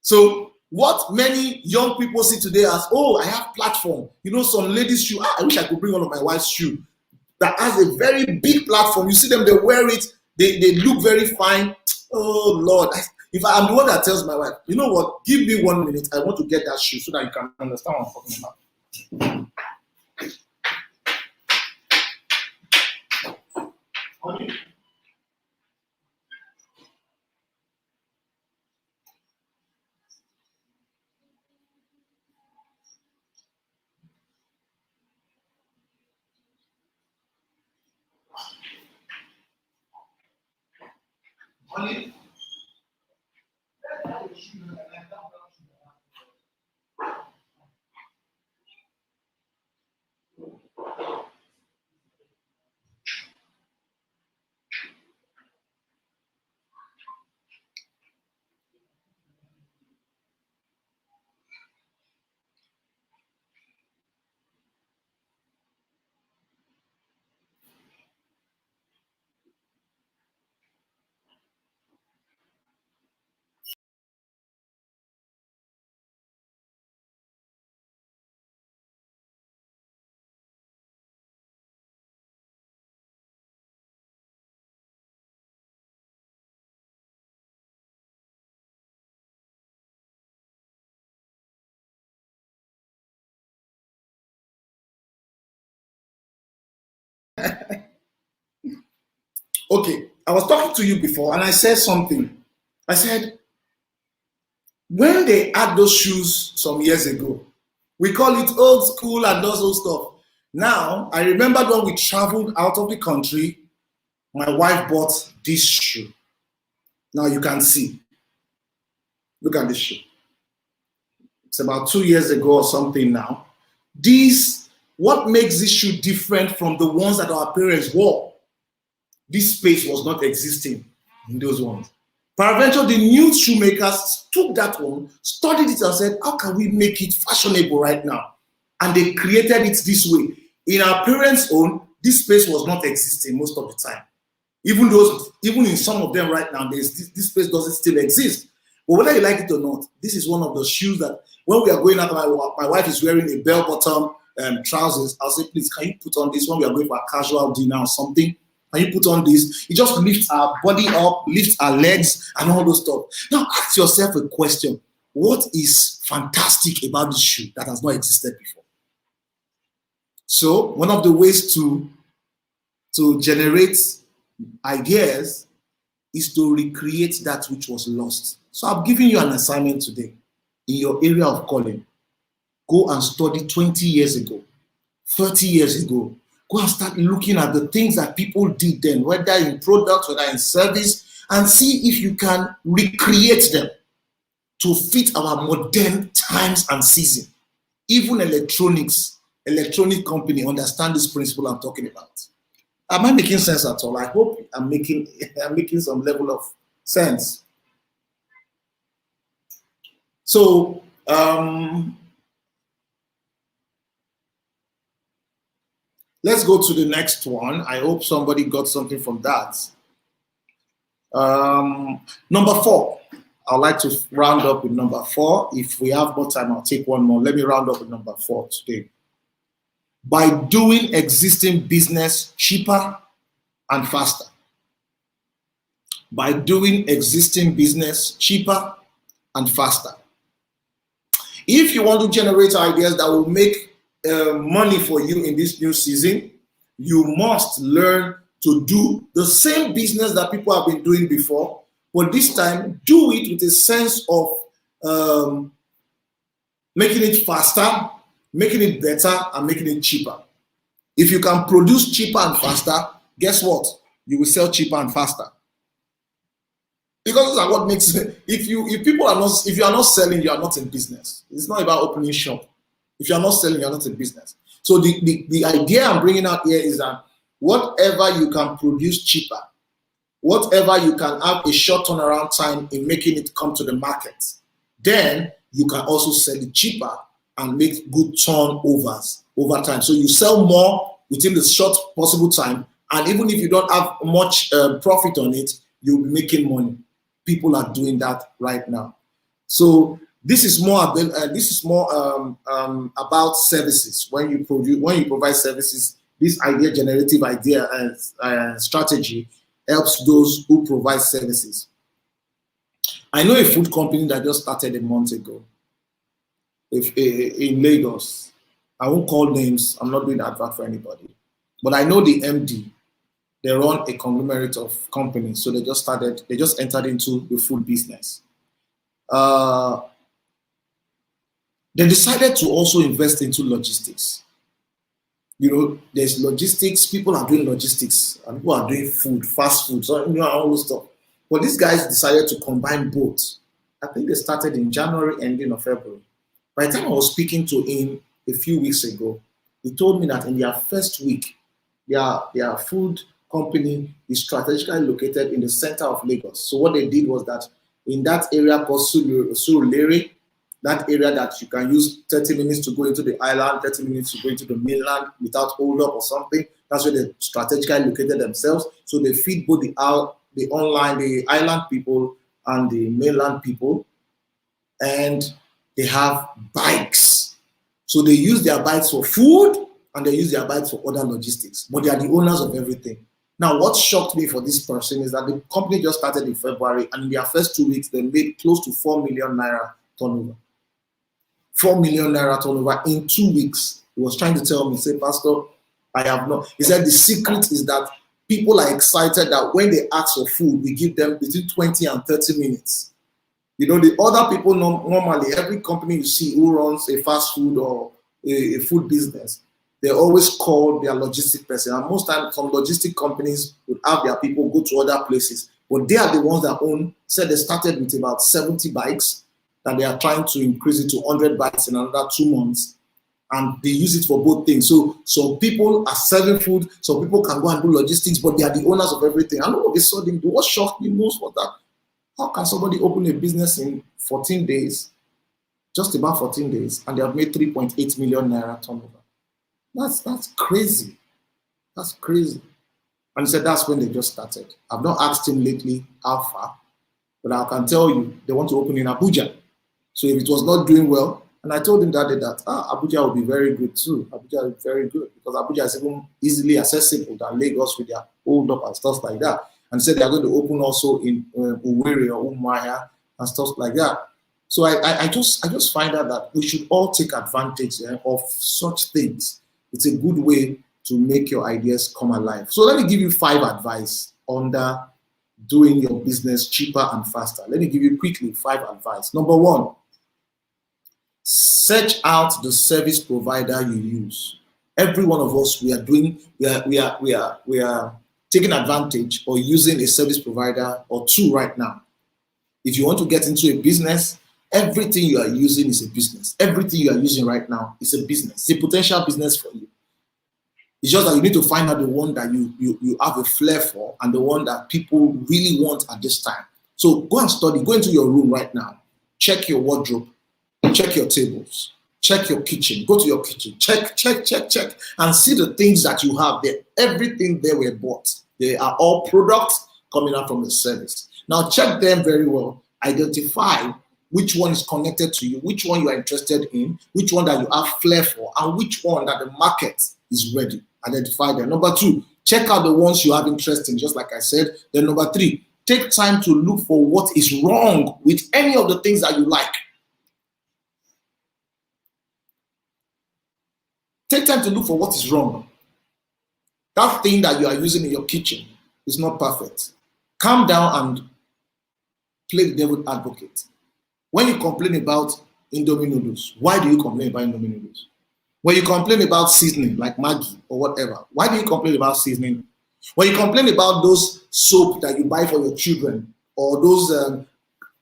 So what many young people see today as, oh, I have platform. You know, some ladies' shoe. I wish I could bring one of my wife's shoe that has a very big platform. You see them, they wear it. They look very fine. Oh, Lord. If I'm the one that tells my wife, you know what, give me 1 minute. I want to get that shoe so that you can understand what I'm talking about. Honey? Okay, I was talking to you before and I said something. I said, when they had those shoes some years ago, we call it old school and those old stuff. Now, I remember when we traveled out of the country, my wife bought this shoe. Now you can see. Look at this shoe. It's about 2 years ago or something now. What makes this shoe different from the ones that our parents wore? This space was not existing in those ones. Peradventure, the new shoemakers took that one, studied it and said, how can we make it fashionable right now? And they created it this way. In our parents' own, this space was not existing most of the time. Even in some of them right now, this space doesn't still exist. But whether you like it or not, this is one of the shoes that when we are going out, my wife is wearing a bell-bottom trousers. I'll say, please, can you put on this when we are going for a casual dinner or something? Can you put on this? It just lifts our body up, lifts our legs, and all those stuff. Now, ask yourself a question. What is fantastic about this shoe that has not existed before? So, one of the ways to generate ideas is to recreate that which was lost. So, I'm giving you an assignment today in your area of calling. Go and study 20 years ago, 30 years ago. Go and start looking at the things that people did then, whether in products, whether in service, and see if you can recreate them to fit our modern times and season. Even electronic company understand this principle I'm talking about. Am I making sense at all? I hope I'm making some level of sense. So let's go to the next one. I hope somebody got something from that. Number 4. I'd like to round up with number 4. If we have more time, I'll take one more. Let me round up with number 4 today. By doing existing business cheaper and faster. By doing existing business cheaper and faster. If you want to generate ideas that will make money for you in this new season, you must learn to do the same business that people have been doing before, but this time do it with a sense of making it faster, making it better, and making it cheaper. If you can produce cheaper and faster, guess what? You will sell cheaper and faster. Because that's what makes it. If you are not selling, you are not in business. It's not about opening shop. If you are not selling, you are not in business. So the idea I'm bringing out here is that whatever you can produce cheaper, whatever you can have a short turnaround time in making it come to the market, then you can also sell it cheaper and make good turnovers over time. So you sell more within the short possible time, and even if you don't have much profit on it, you'll be making money. People are doing that right now. So this is more about services. When you provide services, this idea generative idea and strategy helps those who provide services. I know a food company that just started a month ago in Lagos. I won't call names. I'm not doing advert for anybody, but I know the MD. They run a conglomerate of companies, so they just entered into the food business. They decided to also invest into logistics. You know, there's logistics, people are doing logistics, and people are doing food, fast food, so all those stuff. But these guys decided to combine both. I think they started in January, ending of February. By the time I was speaking to him a few weeks ago, he told me that in their first week, their food company is strategically located in the center of Lagos. So what they did was that in that area called Surulere, that area that you can use 30 minutes to go into the island, 30 minutes to go into the mainland without hold up or something. That's where they strategically located themselves. So they feed both the island people and the mainland people. And they have bikes. So they use their bikes for food and they use their bikes for other logistics. But they are the owners of everything. Now, what shocked me for this person is that the company just started in February, and in their first 2 weeks, they made close to 4 million naira turnover. 4 million naira turnover in 2 weeks. He was trying to tell me, say, Pastor, I have not. He said the secret is that people are excited that when they ask for food, we give them between 20 and 30 minutes. You know, the other people normally, every company you see who runs a fast food or a food business, they always call their logistic person. And most times, some logistic companies would have their people go to other places. But they are the ones that said they started with about 70 bikes, and they are trying to increase it to 100 bikes in another 2 months. And they use it for both things. So some people are serving food, some people can go and do logistics, but they are the owners of everything. And all of a sudden, what shocked me most was that how can somebody open a business in 14 days, just about 14 days, and they have made 3.8 million naira turnover? That's crazy. That's crazy. And he said that's when they just started. I've not asked him lately how far, but I can tell you they want to open in Abuja. So if it was not doing well, and I told him that day that Abuja will be very good too. Abuja will be very good because Abuja is even easily accessible than Lagos with their hold up and stuff like that. And said they're going to open also in Owerri or Umuahia and stuff like that. So I just find out that we should all take advantage of such things. It's a good way to make your ideas come alive. So let me give you 5 advice under doing your business cheaper and faster. Let me give you quickly 5 advice. Number 1, search out the service provider you use. Every one of us, we are taking advantage or using a service provider or 2 right now. If you want to get into a business, everything you are using is a business. Everything you are using right now is a business. It's a potential business for you. It's just that you need to find out the one that you have a flair for and the one that people really want at this time. So go and study. Go into your room right now. Check your wardrobe. check your tables, check your kitchen, go to your kitchen, check, and see the things that you have there. Everything there were bought. They are all products coming out from the service. Now check them very well. Identify which one is connected to you, which one you are interested in, which one that you have flair for, and which one that the market is ready. Identify them. Number 2, check out the ones you have interest in, just like I said. Then number 3, take time to look for what is wrong with any of the things that you like. Take time to look for what is wrong. That thing that you are using in your kitchen is not perfect. Calm down and play the devil advocate. When you complain about Indomie noodles, why do you complain about Indomie noodles? When you complain about seasoning, like Maggi or whatever, why do you complain about seasoning? When you complain about those soap that you buy for your children or those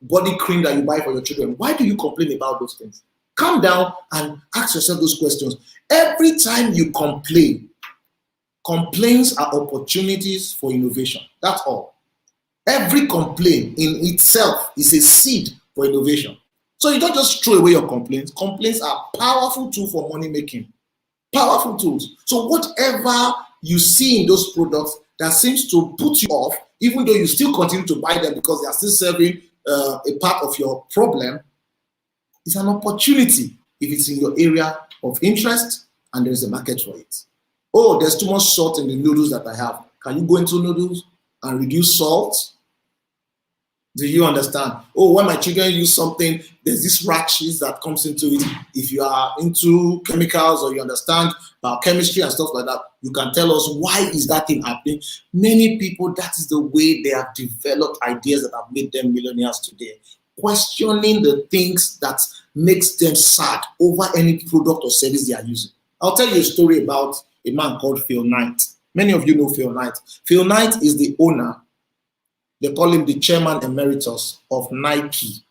body cream that you buy for your children, why do you complain about those things? Calm down and ask yourself those questions. Every time you complain, complaints are opportunities for innovation. That's all. Every complaint in itself is a seed for innovation. So you don't just throw away your complaints. Complaints are powerful tools for money making. Powerful tools. So whatever you see in those products that seems to put you off, even though you still continue to buy them because they are still serving a part of your problem, it's an opportunity if it's in your area of interest and there's a market for it. Oh, there's too much salt in the noodles that I have. Can you go into noodles and reduce salt? Do you understand? Oh, when my children use something, there's this rashes that comes into it. If you are into chemicals or you understand chemistry and stuff like that, you can tell us why is that thing happening. Many people, that is the way they have developed ideas that have made them millionaires today. Questioning the things that makes them sad over any product or service they are using. I'll tell you a story about a man called Phil Knight. Many of you know Phil Knight. Phil Knight is the owner, they call him the chairman emeritus of Nike.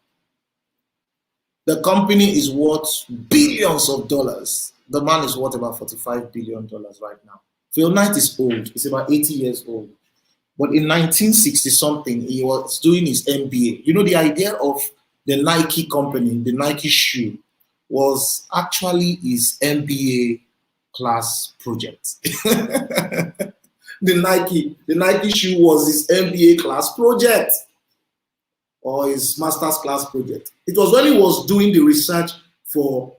The company is worth billions of dollars. The man is worth about $45 billion right now. Phil Knight is old. He's about 80 years old. But in 1960 something, he was doing his MBA. You know, the idea of the Nike company, the Nike shoe, was actually his MBA class project. The Nike shoe was his MBA class project or his master's class project. It was when he was doing the research for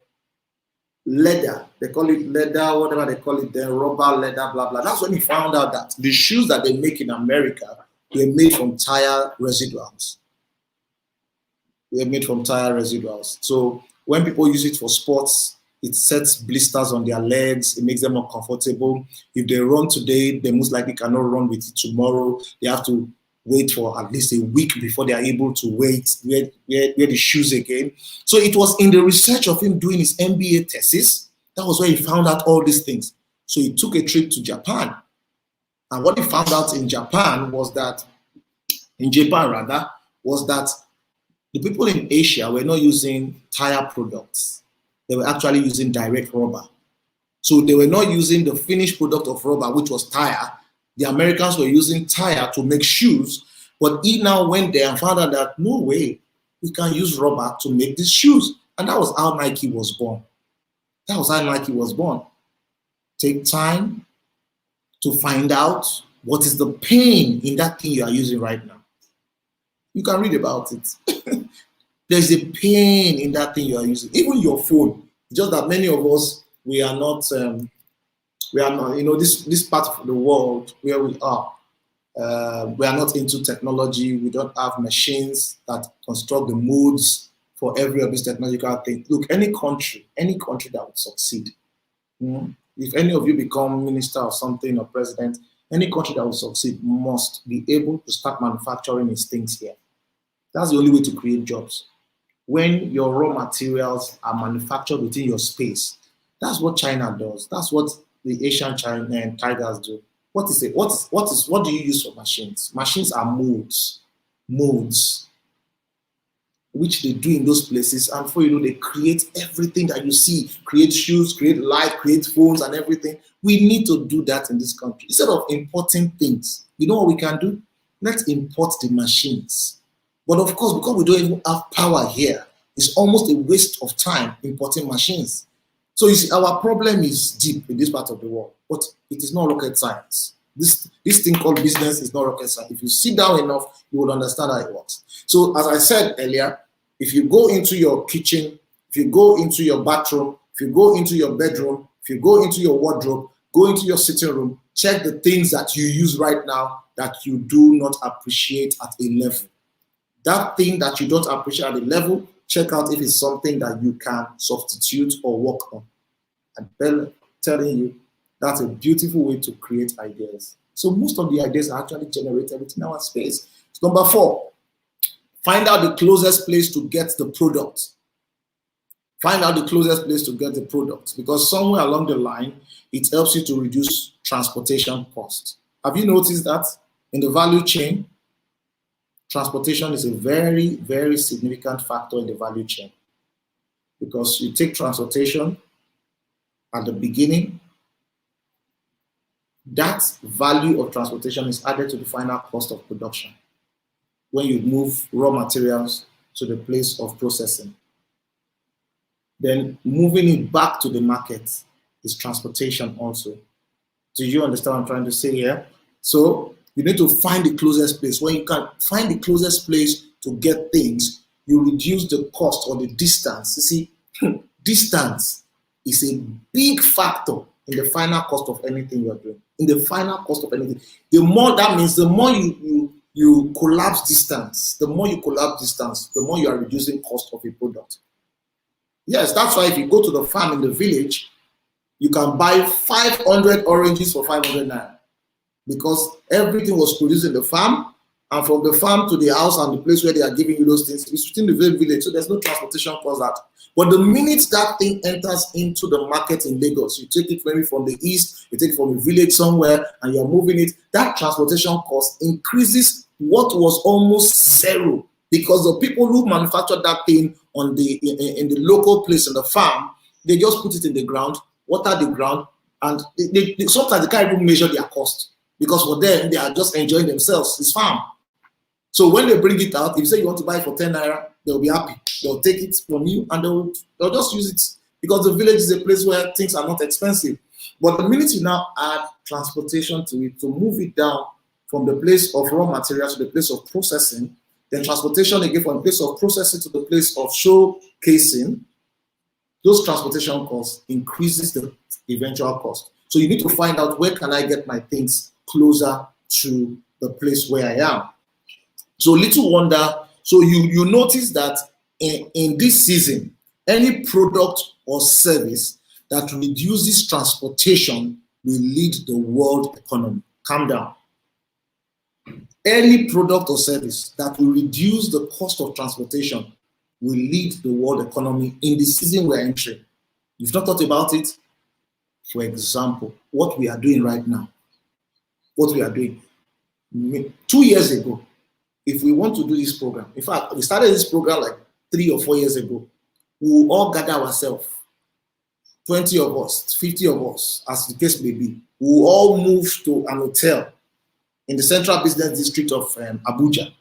leather. They call it leather, whatever they call it, then rubber, leather, blah, blah. That's when he found out that the shoes that they make in America were made from tire residuals. They were made from tire residuals. So when people use it for sports, it sets blisters on their legs. It makes them uncomfortable. If they run today, they most likely cannot run with it tomorrow. They have to wait for at least a week before they are able to wear the shoes again. So it was in the research of him doing his MBA thesis, that was where he found out all these things. So he took a trip to Japan. And what he found out in Japan was that, the people in Asia were not using tire products. They were actually using direct rubber. So they were not using the finished product of rubber, which was tire. The Americans were using tire to make shoes, but he now went there and found out that no way, we can use rubber to make these shoes. And that was how Nike was born. That was how Nike was born. Take time to find out what is the pain in that thing you are using right now. You can read about it. There's a pain in that thing you are using, even your phone. Just that many of us, we are not, this part of the world where we are not into technology. We don't have machines that construct the modes for every of these technological things. Look, any country that would succeed, if any of you become minister or something or president, any country that will succeed must be able to start manufacturing its things here. That's the only way to create jobs. When your raw materials are manufactured within your space, that's what China does. That's what the Asian tigers do. What is it? What do you use for machines? Machines are molds, which they do in those places. And for they create everything that you see, create shoes, create light, create phones and everything. We need to do that in this country. Instead of importing things, you know what we can do? Let's import the machines. But of course, because we don't even have power here It's almost a waste of time importing machines. So you see, our problem is deep in this part of the world, but it is not rocket science. This thing called business is not rocket science. If you sit down enough, you will understand how it works. So as I said earlier, if you go into your kitchen, if you go into your bathroom, if you go into your bedroom, if you go into your wardrobe, go into your sitting room, check the things that you use right now that you do not appreciate at a level. That thing that you don't appreciate at a level, check out if it's something that you can substitute or work on. I'm telling you, that's a beautiful way to create ideas. So most of the ideas are actually generated within our space. So number 4, find out the closest place to get the product. Find out the closest place to get the product, because somewhere along the line, it helps you to reduce transportation costs. Have you noticed that in the value chain, transportation is a very, very significant factor in the value chain, because you take transportation at the beginning, that value of transportation is added to the final cost of production when you move raw materials to the place of processing. Then moving it back to the market is transportation also. Do you understand what I'm trying to say here? So you need to find the closest place. When you can find the closest place to get things, you reduce the cost or the distance. You see, distance is a big factor in the final cost of anything you're doing. In the final cost of anything, the more that means, the more you collapse distance, the more you are reducing cost of a product. Yes, that's why if you go to the farm in the village, you can buy 500 oranges for 500 naira, because everything was produced in the farm, and from the farm to the house and the place where they are giving you those things is within the village, so there's no transportation cost that. But the minute that thing enters into the market in Lagos, you take it maybe from the east, you take it from a village somewhere, and you're moving it, that transportation cost increases what was almost zero, because the people who manufactured that thing in the local place in the farm, they just put it in the ground, water the ground, and they sometimes they can't even measure their cost, because for them they are just enjoying themselves. It's farm. So when they bring it out, if you say you want to buy it for 10 naira, they'll be happy. They'll take it from you and they'll just use it, because the village is a place where things are not expensive. But the minute you now add transportation to it, to move it down from the place of raw material to the place of processing, then transportation again from the place of processing to the place of showcasing, those transportation costs increases the eventual cost. So you need to find out, where can I get my things closer to the place where I am? So little wonder, so you notice that in this season, any product or service that reduces transportation will lead the world economy. Calm down. Any product or service that will reduce the cost of transportation will lead the world economy in the season we're entering. You've not thought about it? For example, what we are doing right now. What we are doing. 2 years ago, if we want to do this program, in fact, we started this program like 3 or 4 years ago, we will all gather ourselves, 20 of us, 50 of us, as the case may be. We will all move to an hotel in the central business district of Abuja.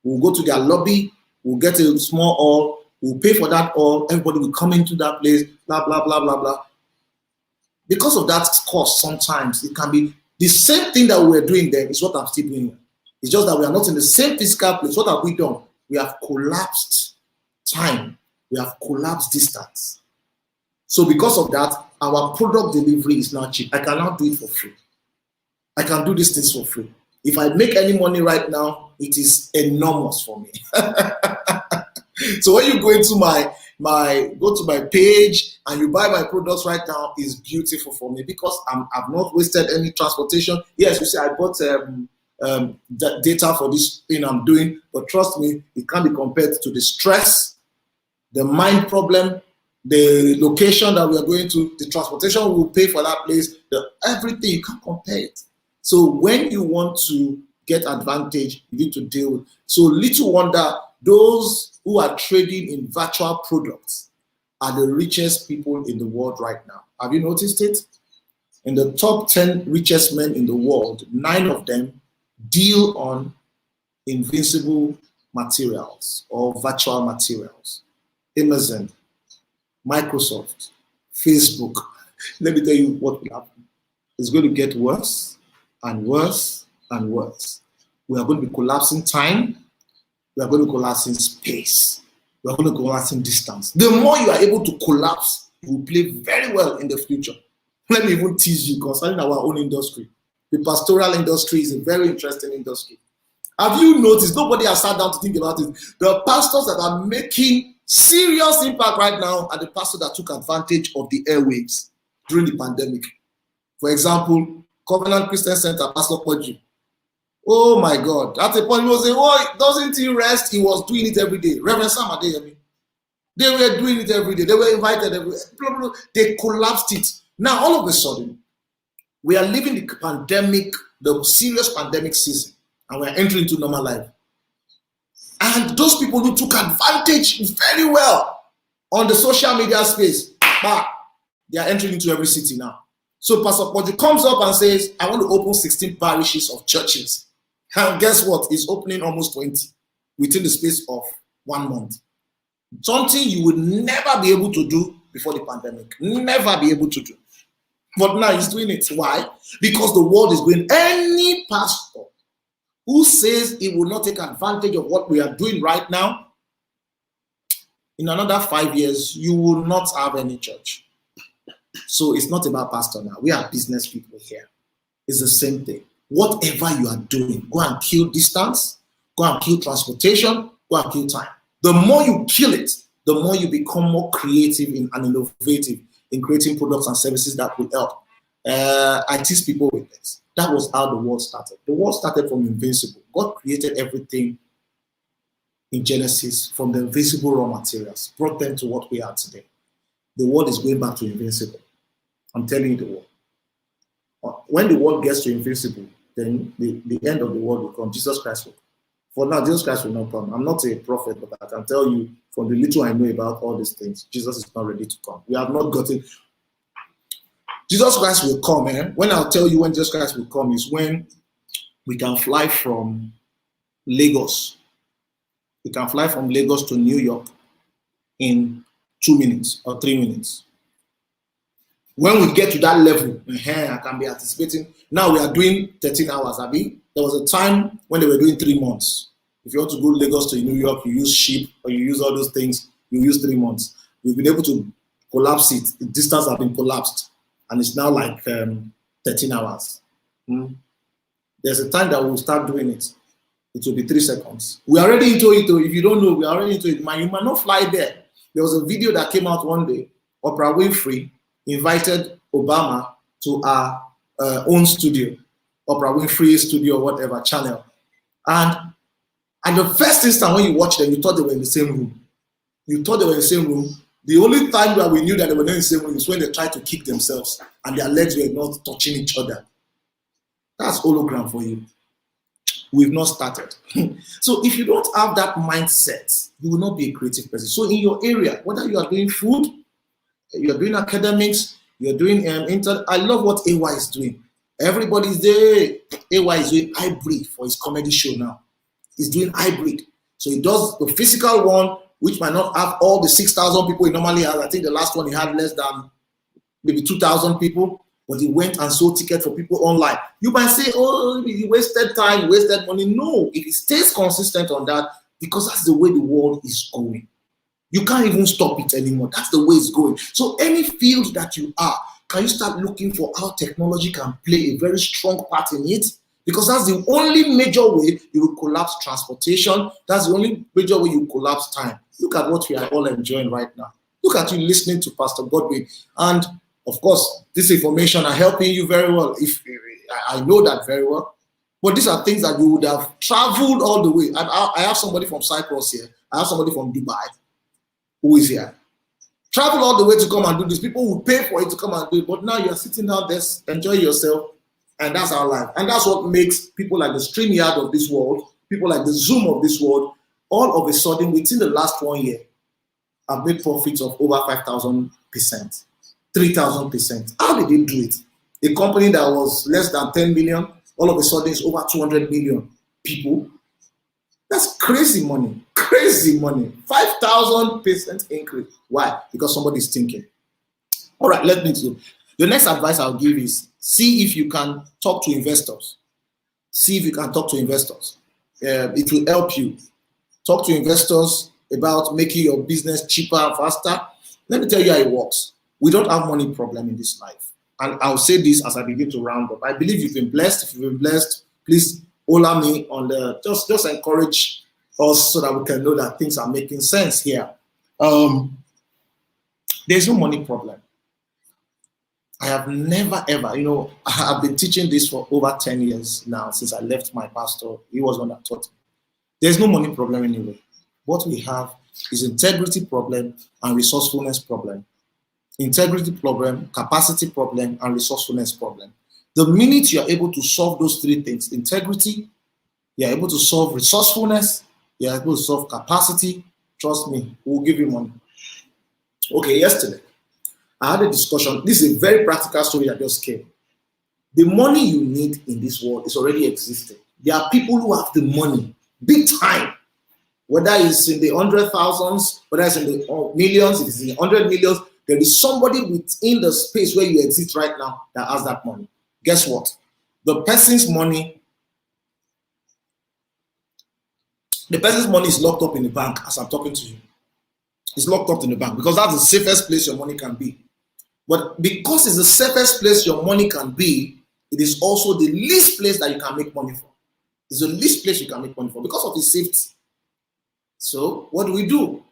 We'll go to their lobby, we'll get a small hall, we'll pay for that hall, everybody will come into that place, blah, blah, blah, blah, blah. Because of that cost, sometimes it can be the same thing that we were doing then is what I'm still doing. It's just that we are not in the same physical place. What have we done? We have collapsed time. We have collapsed distance. So because of that, our product delivery is now cheap. I cannot do it for free. I can do these things for free. If I make any money right now, it is enormous for me. So when you go into my page and you buy my products right now, is beautiful for me, because I've not wasted any transportation. Yes, you see, I bought data for this thing I'm doing, but trust me, it can't be compared to the stress, the mind problem, the location that we are going to, the transportation we will pay for that place, everything. You can't compare it. So when you want to get advantage, you need to deal with. So little wonder, those who are trading in virtual products are the richest people in the world right now. Have you noticed it? In the top 10 richest men in the world, 9 of them deal on invincible materials or virtual materials. Amazon, Microsoft, Facebook. Let me tell you what will happen. It's going to get worse and worse and worse. We are going to be collapsing time. We are going to collapse in space. We are going to collapse in distance. The more you are able to collapse, you will play very well in the future. Let me even tease you concerning our own industry. The pastoral industry is a very interesting industry. Have you noticed? Nobody has sat down to think about it. The pastors that are making serious impact right now are the pastors that took advantage of the airwaves during the pandemic. For example, Covenant Christian Center, Pastor Podji. Oh my God. At a point, he was saying, oh, doesn't he rest? He was doing it every day. Reverend Sam Adeyemi. They were doing it every day. They were invited every day. They collapsed it. Now, all of a sudden, we are living the pandemic, the serious pandemic season, and we are entering into normal life. And those people who took advantage very well on the social media space, they are entering into every city now. So Pastor Podji comes up and says, I want to open 16 parishes of churches. And guess what? He's opening almost 20 within the space of 1 month. Something you would never be able to do before the pandemic. Never be able to do. But now he's doing it. Why? Because the world is going. Any pastor who says he will not take advantage of what we are doing right now, in another 5 years, you will not have any church. So it's not about pastor now. We are business people here. It's the same thing. Whatever you are doing, go and kill distance, go and kill transportation, go and kill time. The more you kill it, the more you become more creative and innovative in creating products and services that will help. I teach people with this. That was how the world started. The world started from invincible. God created everything in Genesis from the invisible raw materials, brought them to what we are today. The world is going back to invincible. I'm telling you the world. When the world gets to invincible, then the end of the world will come. Jesus Christ will come. For now, Jesus Christ will not come. I'm not a prophet, but I can tell you from the little I know about all these things, Jesus is not ready to come. We have not gotten. Jesus Christ will come, eh? When I'll tell you when Jesus Christ will come is when we can fly from Lagos. We can fly from Lagos to New York in 2 minutes or 3 minutes. When we get to that level, I can be anticipating. Now we are doing 13 hours, Abi. There was a time when they were doing 3 months. If you want to go Lagos to New York, you use ship or you use all those things, you use 3 months. We've been able to collapse it. The distance has been collapsed. And it's now like 13 hours. There's a time that we'll start doing it. It will be 3 seconds. We are already into it. If you don't know, we are already into it. You might not fly there. There was a video that came out one day. Oprah Winfrey invited Obama to our own studio. Oprah Winfrey studio or whatever channel. And at the first instant when you watched them, you thought they were in the same room. You thought they were in the same room. The only time that we knew that they were not in the same room is when they tried to kick themselves and their legs were not touching each other. That's hologram for you. We've not started. So if you don't have that mindset, you will not be a creative person. So in your area, whether you are doing food, you're doing academics, you're doing I love what AY is doing. Everybody's there. AY is doing hybrid for his comedy show now. He's doing hybrid. So he does the physical one, which might not have all the 6,000 people he normally has. I think the last one he had less than maybe 2,000 people, but he went and sold tickets for people online. You might say, oh, he wasted time, he wasted money. No, if he stays consistent on that, because that's the way the world is going. You can't even stop it anymore. That's the way it's going. So any field that you are, can you start looking for how technology can play a very strong part in it? Because that's the only major way you will collapse transportation. That's the only major way you collapse time. Look at what we are all enjoying right now. Look at you listening to Pastor Godwin. And of course, this information are helping you very well. If I know that very well. But these are things that you would have traveled all the way. I have somebody from Cyprus here. I have somebody from Dubai who is here. Travel all the way to come and do this. People will pay for it to come and do it. But now you're sitting down there, enjoy yourself. And that's our life. And that's what makes people like the StreamYard of this world, people like the Zoom of this world, all of a sudden, within the last 1 year, have made profits of over 5,000%, 3,000%. How did they do it? A company that was less than 10 million, all of a sudden is over 200 million people. That's crazy money. Crazy money. 5,000% increase. Why? Because somebody's thinking. All right, let me do. The next advice I'll give is see if you can talk to investors. See if you can talk to investors. It will help you. Talk to investors about making your business cheaper and faster. Let me tell you how it works. We don't have money problem in this life. And I'll say this as I begin to round up. I believe you've been blessed. If you've been blessed, please holler me on the, just encourage us so that we can know that things are making sense here. There's no money problem. I have never ever, I've been teaching this for over 10 years now since I left my pastor. He was one that taught me. There's no money problem anyway. What we have is integrity problem and resourcefulness problem. Integrity problem, capacity problem, and resourcefulness problem. The minute you are able to solve those three things, integrity, you're able to solve resourcefulness, you're able to solve capacity, trust me, we'll give you money. Okay, yesterday, I had a discussion. This is a very practical story that just came. The money you need in this world is already existing. There are people who have the money, big time. Whether it's in the 100,000s, whether it's in the millions, it is in the 100 millions, there is somebody within the space where you exist right now that has that money. Guess what? The person's money is locked up in the bank as I'm talking to you. It's locked up in the bank because that's the safest place your money can be. But because it's the safest place your money can be, it is also the least place that you can make money from. It's the least place you can make money from because of its safety. So what do?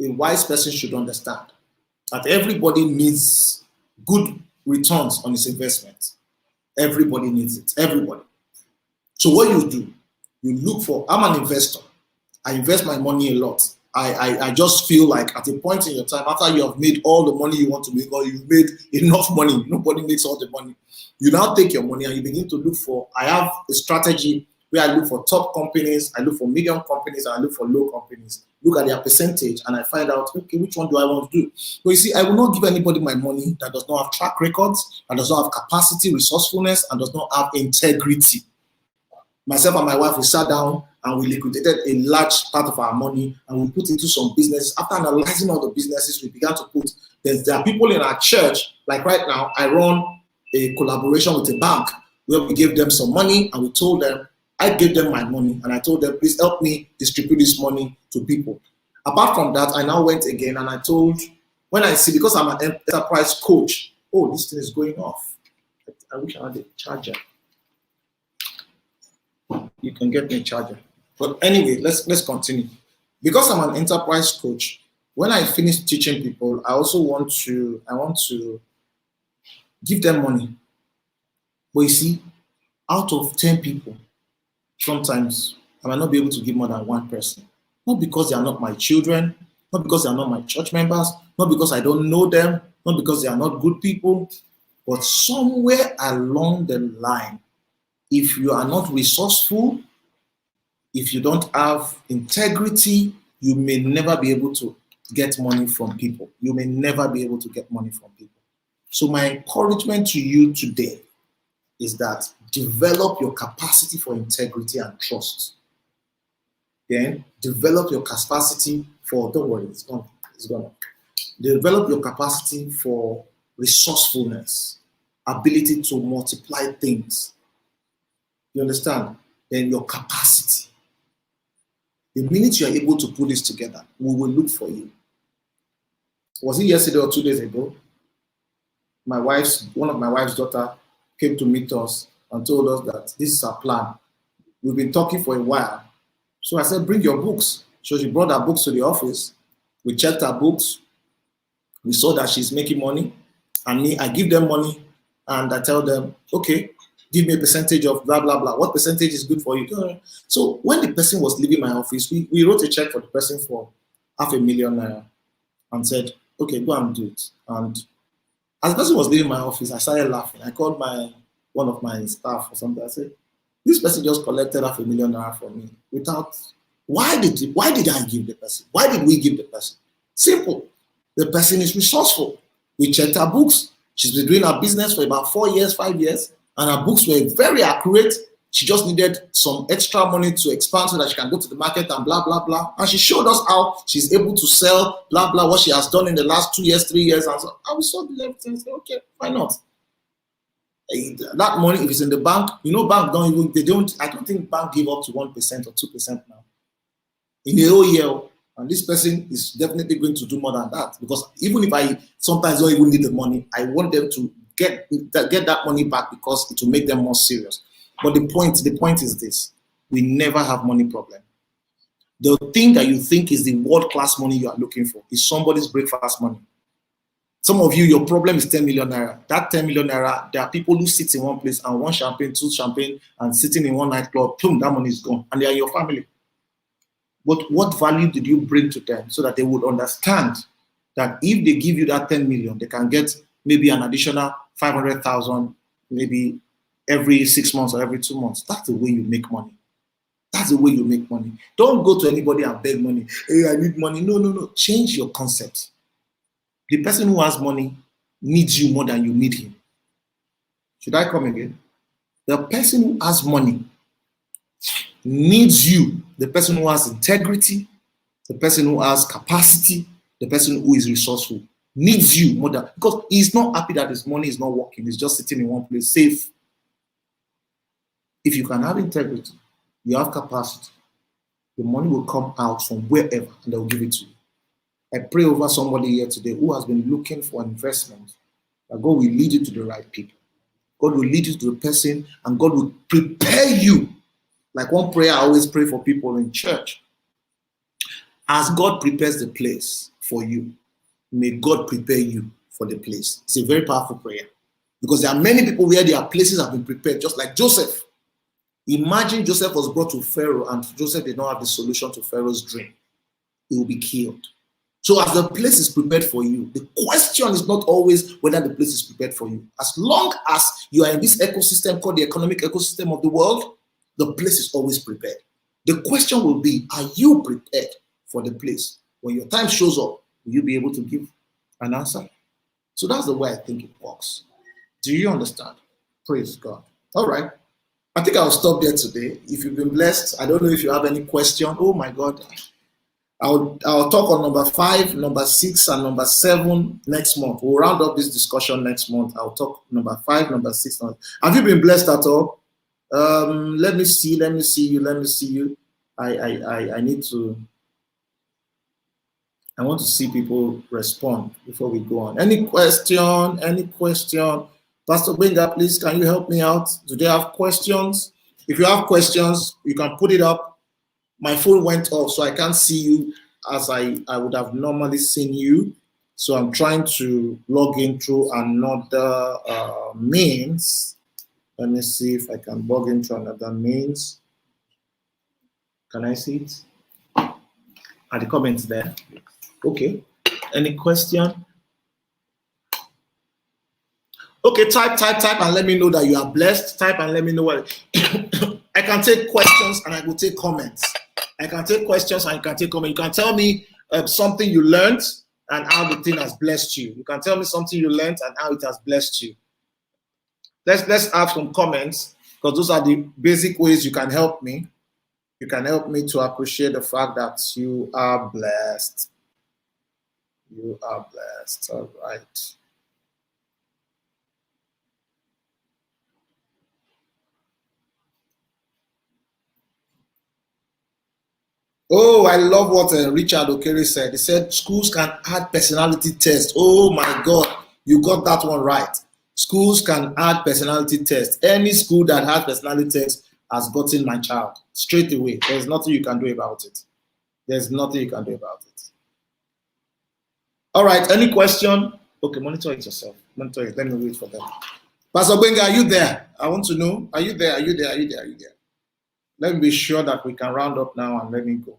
A wise person should understand that everybody needs good returns on his investment. Everybody needs it. Everybody. So what you do, you look for, I'm an investor. I invest my money a lot. I just feel like at a point in your time, after you have made all the money you want to make, or you've made enough money, nobody makes all the money. You now take your money and you begin to look for, I have a strategy where I look for top companies, I look for medium companies, and I look for low companies. Look at their percentage and I find out, okay, which one do I want to do? But you see, I will not give anybody my money that does not have track records, that does not have capacity, resourcefulness, and does not have integrity. Myself and my wife, we sat down and we liquidated a large part of our money and we put into some businesses. After analyzing all the businesses, we began to put, there are people in our church, like right now, I run a collaboration with a bank where we gave them some money and we told them, I gave them my money and I told them, please help me distribute this money to people. Apart from that, I now went again and I told, when I see, because I'm an enterprise coach, oh, this thing is going off. I wish I had a charger. You can get me a charger. But anyway, let's continue. Because I'm an enterprise coach, when I finish teaching people, I also want to give them money. But you see, out of 10 people, sometimes I might not be able to give more than one person. Not because they are not my children, not because they are not my church members, not because I don't know them, not because they are not good people, but somewhere along the line, if you are not resourceful, if you don't have integrity, you may never be able to get money from people. You may never be able to get money from people. So my encouragement to you today is that develop your capacity for integrity and trust. Then develop your capacity for, don't worry, it's gone. Develop your capacity for resourcefulness, ability to multiply things. You understand? Then your capacity. The minute you are able to put this together, we will look for you. Was it yesterday or 2 days ago? One of my wife's daughter came to meet us and told us that this is our plan. We've been talking for a while. So I said, bring your books. So she brought her books to the office. We checked her books. We saw that she's making money. And me, I give them money and I tell them, okay, give me a percentage of blah, blah, blah. What percentage is good for you? So when the person was leaving my office, we wrote a check for the person for $500,000 and said, okay, go and do it. And as the person was leaving my office, I started laughing. I called one of my staff or something. I said, this person just collected $500,000 from me without, why did I give the person? Why did we give the person? Simple. The person is resourceful. We checked her books. She's been doing her business for about 4 years, 5 years, and her books were very accurate. She just needed some extra money to expand so that she can go to the market and blah, blah, blah. And she showed us how she's able to sell, blah, blah, what she has done in the last 2 years, 3 years. And so I saw the left and said, okay, why not? That money, if it's in the bank, bank I don't think bank give up to 1% or 2% now. In a whole year, and this person is definitely going to do more than that, because even if I sometimes don't even need the money, I want them to get that money back because it will make them more serious. But the point is this: we never have money problem. The thing that you think is the world-class money you are looking for is somebody's breakfast money. Some of you, your problem is 10 million naira. That 10 million naira, there are people who sit in one place and one champagne, 2 champagne, and sitting in one nightclub, boom, that money is gone, and they are your family. But what value did you bring to them so that they would understand that if they give you that 10 million, they can get maybe an additional 500,000, maybe every 6 months or every 2 months? That's the way you make money. That's the way you make money. Don't go to anybody and beg money. Hey, I need money. No. Change your concept. The person who has money needs you more than you need him. Should I come again? The person who has money needs you. The person who has integrity, the person who has capacity, the person who is resourceful needs you more than, because he's not happy that his money is not working. He's just sitting in one place, safe. If you can have integrity, you have capacity, the money will come out from wherever and they'll give it to you. I pray over somebody here today who has been looking for investment, that God will lead you to the right people. God will lead you to the person, and God will prepare you. Like one prayer I always pray for people in church. As God prepares the place for you, may God prepare you for the place. It's a very powerful prayer, because there are many people where their places have been prepared, just like Joseph. Imagine Joseph was brought to Pharaoh and Joseph did not have the solution to Pharaoh's dream. He will be killed. So as the place is prepared for you, the question is not always whether the place is prepared for you. As long as you are in this ecosystem called the economic ecosystem of the world, the place is always prepared. The question will be, are you prepared for the place? When your time shows up, will you be able to give an answer? So that's the way I think it works. Do you understand? Praise God. All right. I think I'll stop there today. If you've been blessed, I don't know if you have any question. Oh my God. I'll talk on number 5, number 6, and number 7 next month. We'll round up this discussion next month. I'll talk number 5, number 6. Have you been blessed at all? Let me see you. I need to. I want to see people respond before we go on. Any question? Pastor Benga, please, can you help me out? Do they have questions? If you have questions, you can put it up. My phone went off, so I can't see you as I would have normally seen you. So I'm trying to log in through another means. Let me see if I can log into another means. Can I see it? Are the comments there? Okay. Any question? Okay, type and let me know that you are blessed. Type and let me know what. I can take questions and I will take comments. I can take questions and I can take comments. You can tell me something you learned and how the thing has blessed you. You can tell me something you learned and how it has blessed you. Let's have some comments, because those are the basic ways you can help me. You can help me to appreciate the fact that you are blessed. You are blessed. All right. Oh, I love what Richard Okere said. He said schools can add personality tests. Oh my God, you got that one right. Schools can add personality tests. Any school that has personality tests has gotten my child straight away. There's nothing you can do about it. There's nothing you can do about it. All right, any question? Okay, monitor it yourself. Monitor it. Let me wait for them. Pastor Benga, are you there? I want to know. Are you there? Are you there? Are you there? Are you there? Let me be sure that we can round up now and let me go.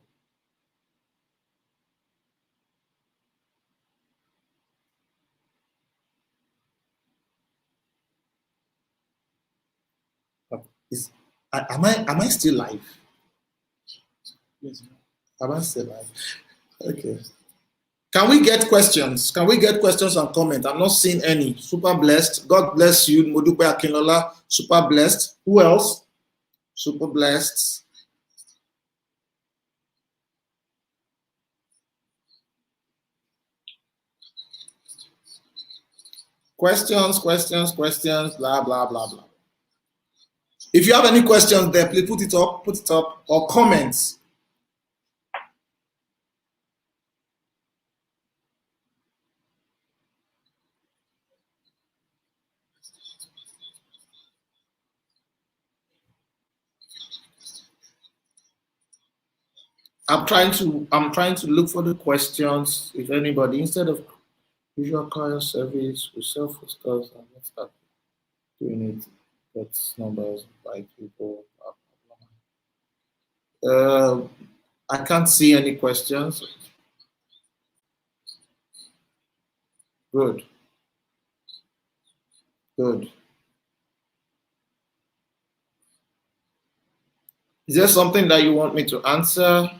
Am I still live? Yes. Am I still live? Okay. Can we get questions? Can we get questions and comments? I'm not seeing any. Super blessed. God bless you. Modupe Akinlola. Super blessed. Who else? Super blessed. Questions, blah, blah, blah, blah. If you have any questions there, please put it up, or comments. I'm trying to look for the questions. If anybody, instead of visual car service, we self-discuss and let's start doing it. That's numbers by people. I can't see any questions. Good. Good. Is there something that you want me to answer?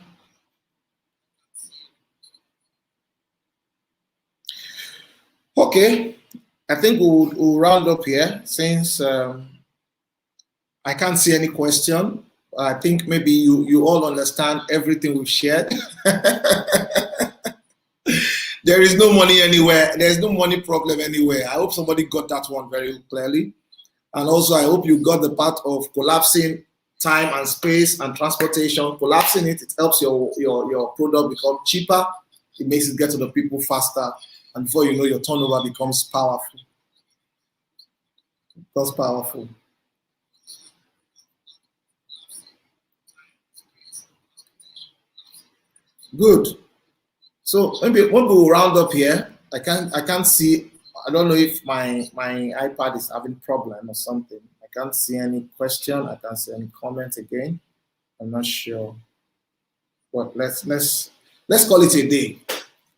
Okay. I think we'll round up here since I can't see any question. I think maybe you all understand everything we've shared. There is no money anywhere. There's no money problem anywhere. I hope somebody got that one very clearly. And also, I hope you got the part of collapsing time and space and transportation. Collapsing it helps your product become cheaper. It makes it get to the people faster. And before you know, your turnover becomes powerful. Becomes powerful. Good. So maybe we'll round up here. I can't see. I don't know if my iPad is having problem or something. I can't see any question. I can't see any comment again. I'm not sure. But let's call it a day.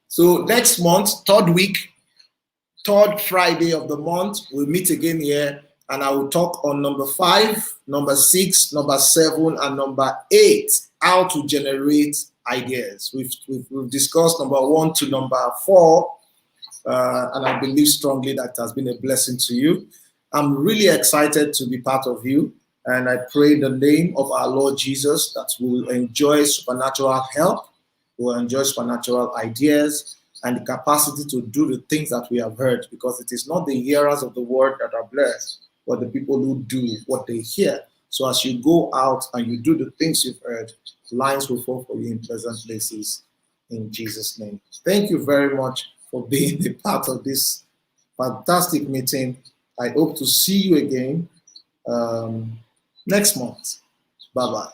So next month, third Friday of the month, we'll meet again here, and I will talk on number 5, number 6, number 7, and number 8, how to generate ideas. We've discussed number 1 to number 4, and I believe strongly that has been a blessing to you. I'm really excited to be part of you, and I pray in the name of our Lord Jesus that we will enjoy supernatural help, we will enjoy supernatural ideas, and the capacity to do the things that we have heard, because it is not the hearers of the word that are blessed, but the people who do what they hear. So as you go out and you do the things you've heard, lines will fall for you in pleasant places in Jesus' name. Thank you very much for being a part of this fantastic meeting. I hope to see you again next month. Bye-bye.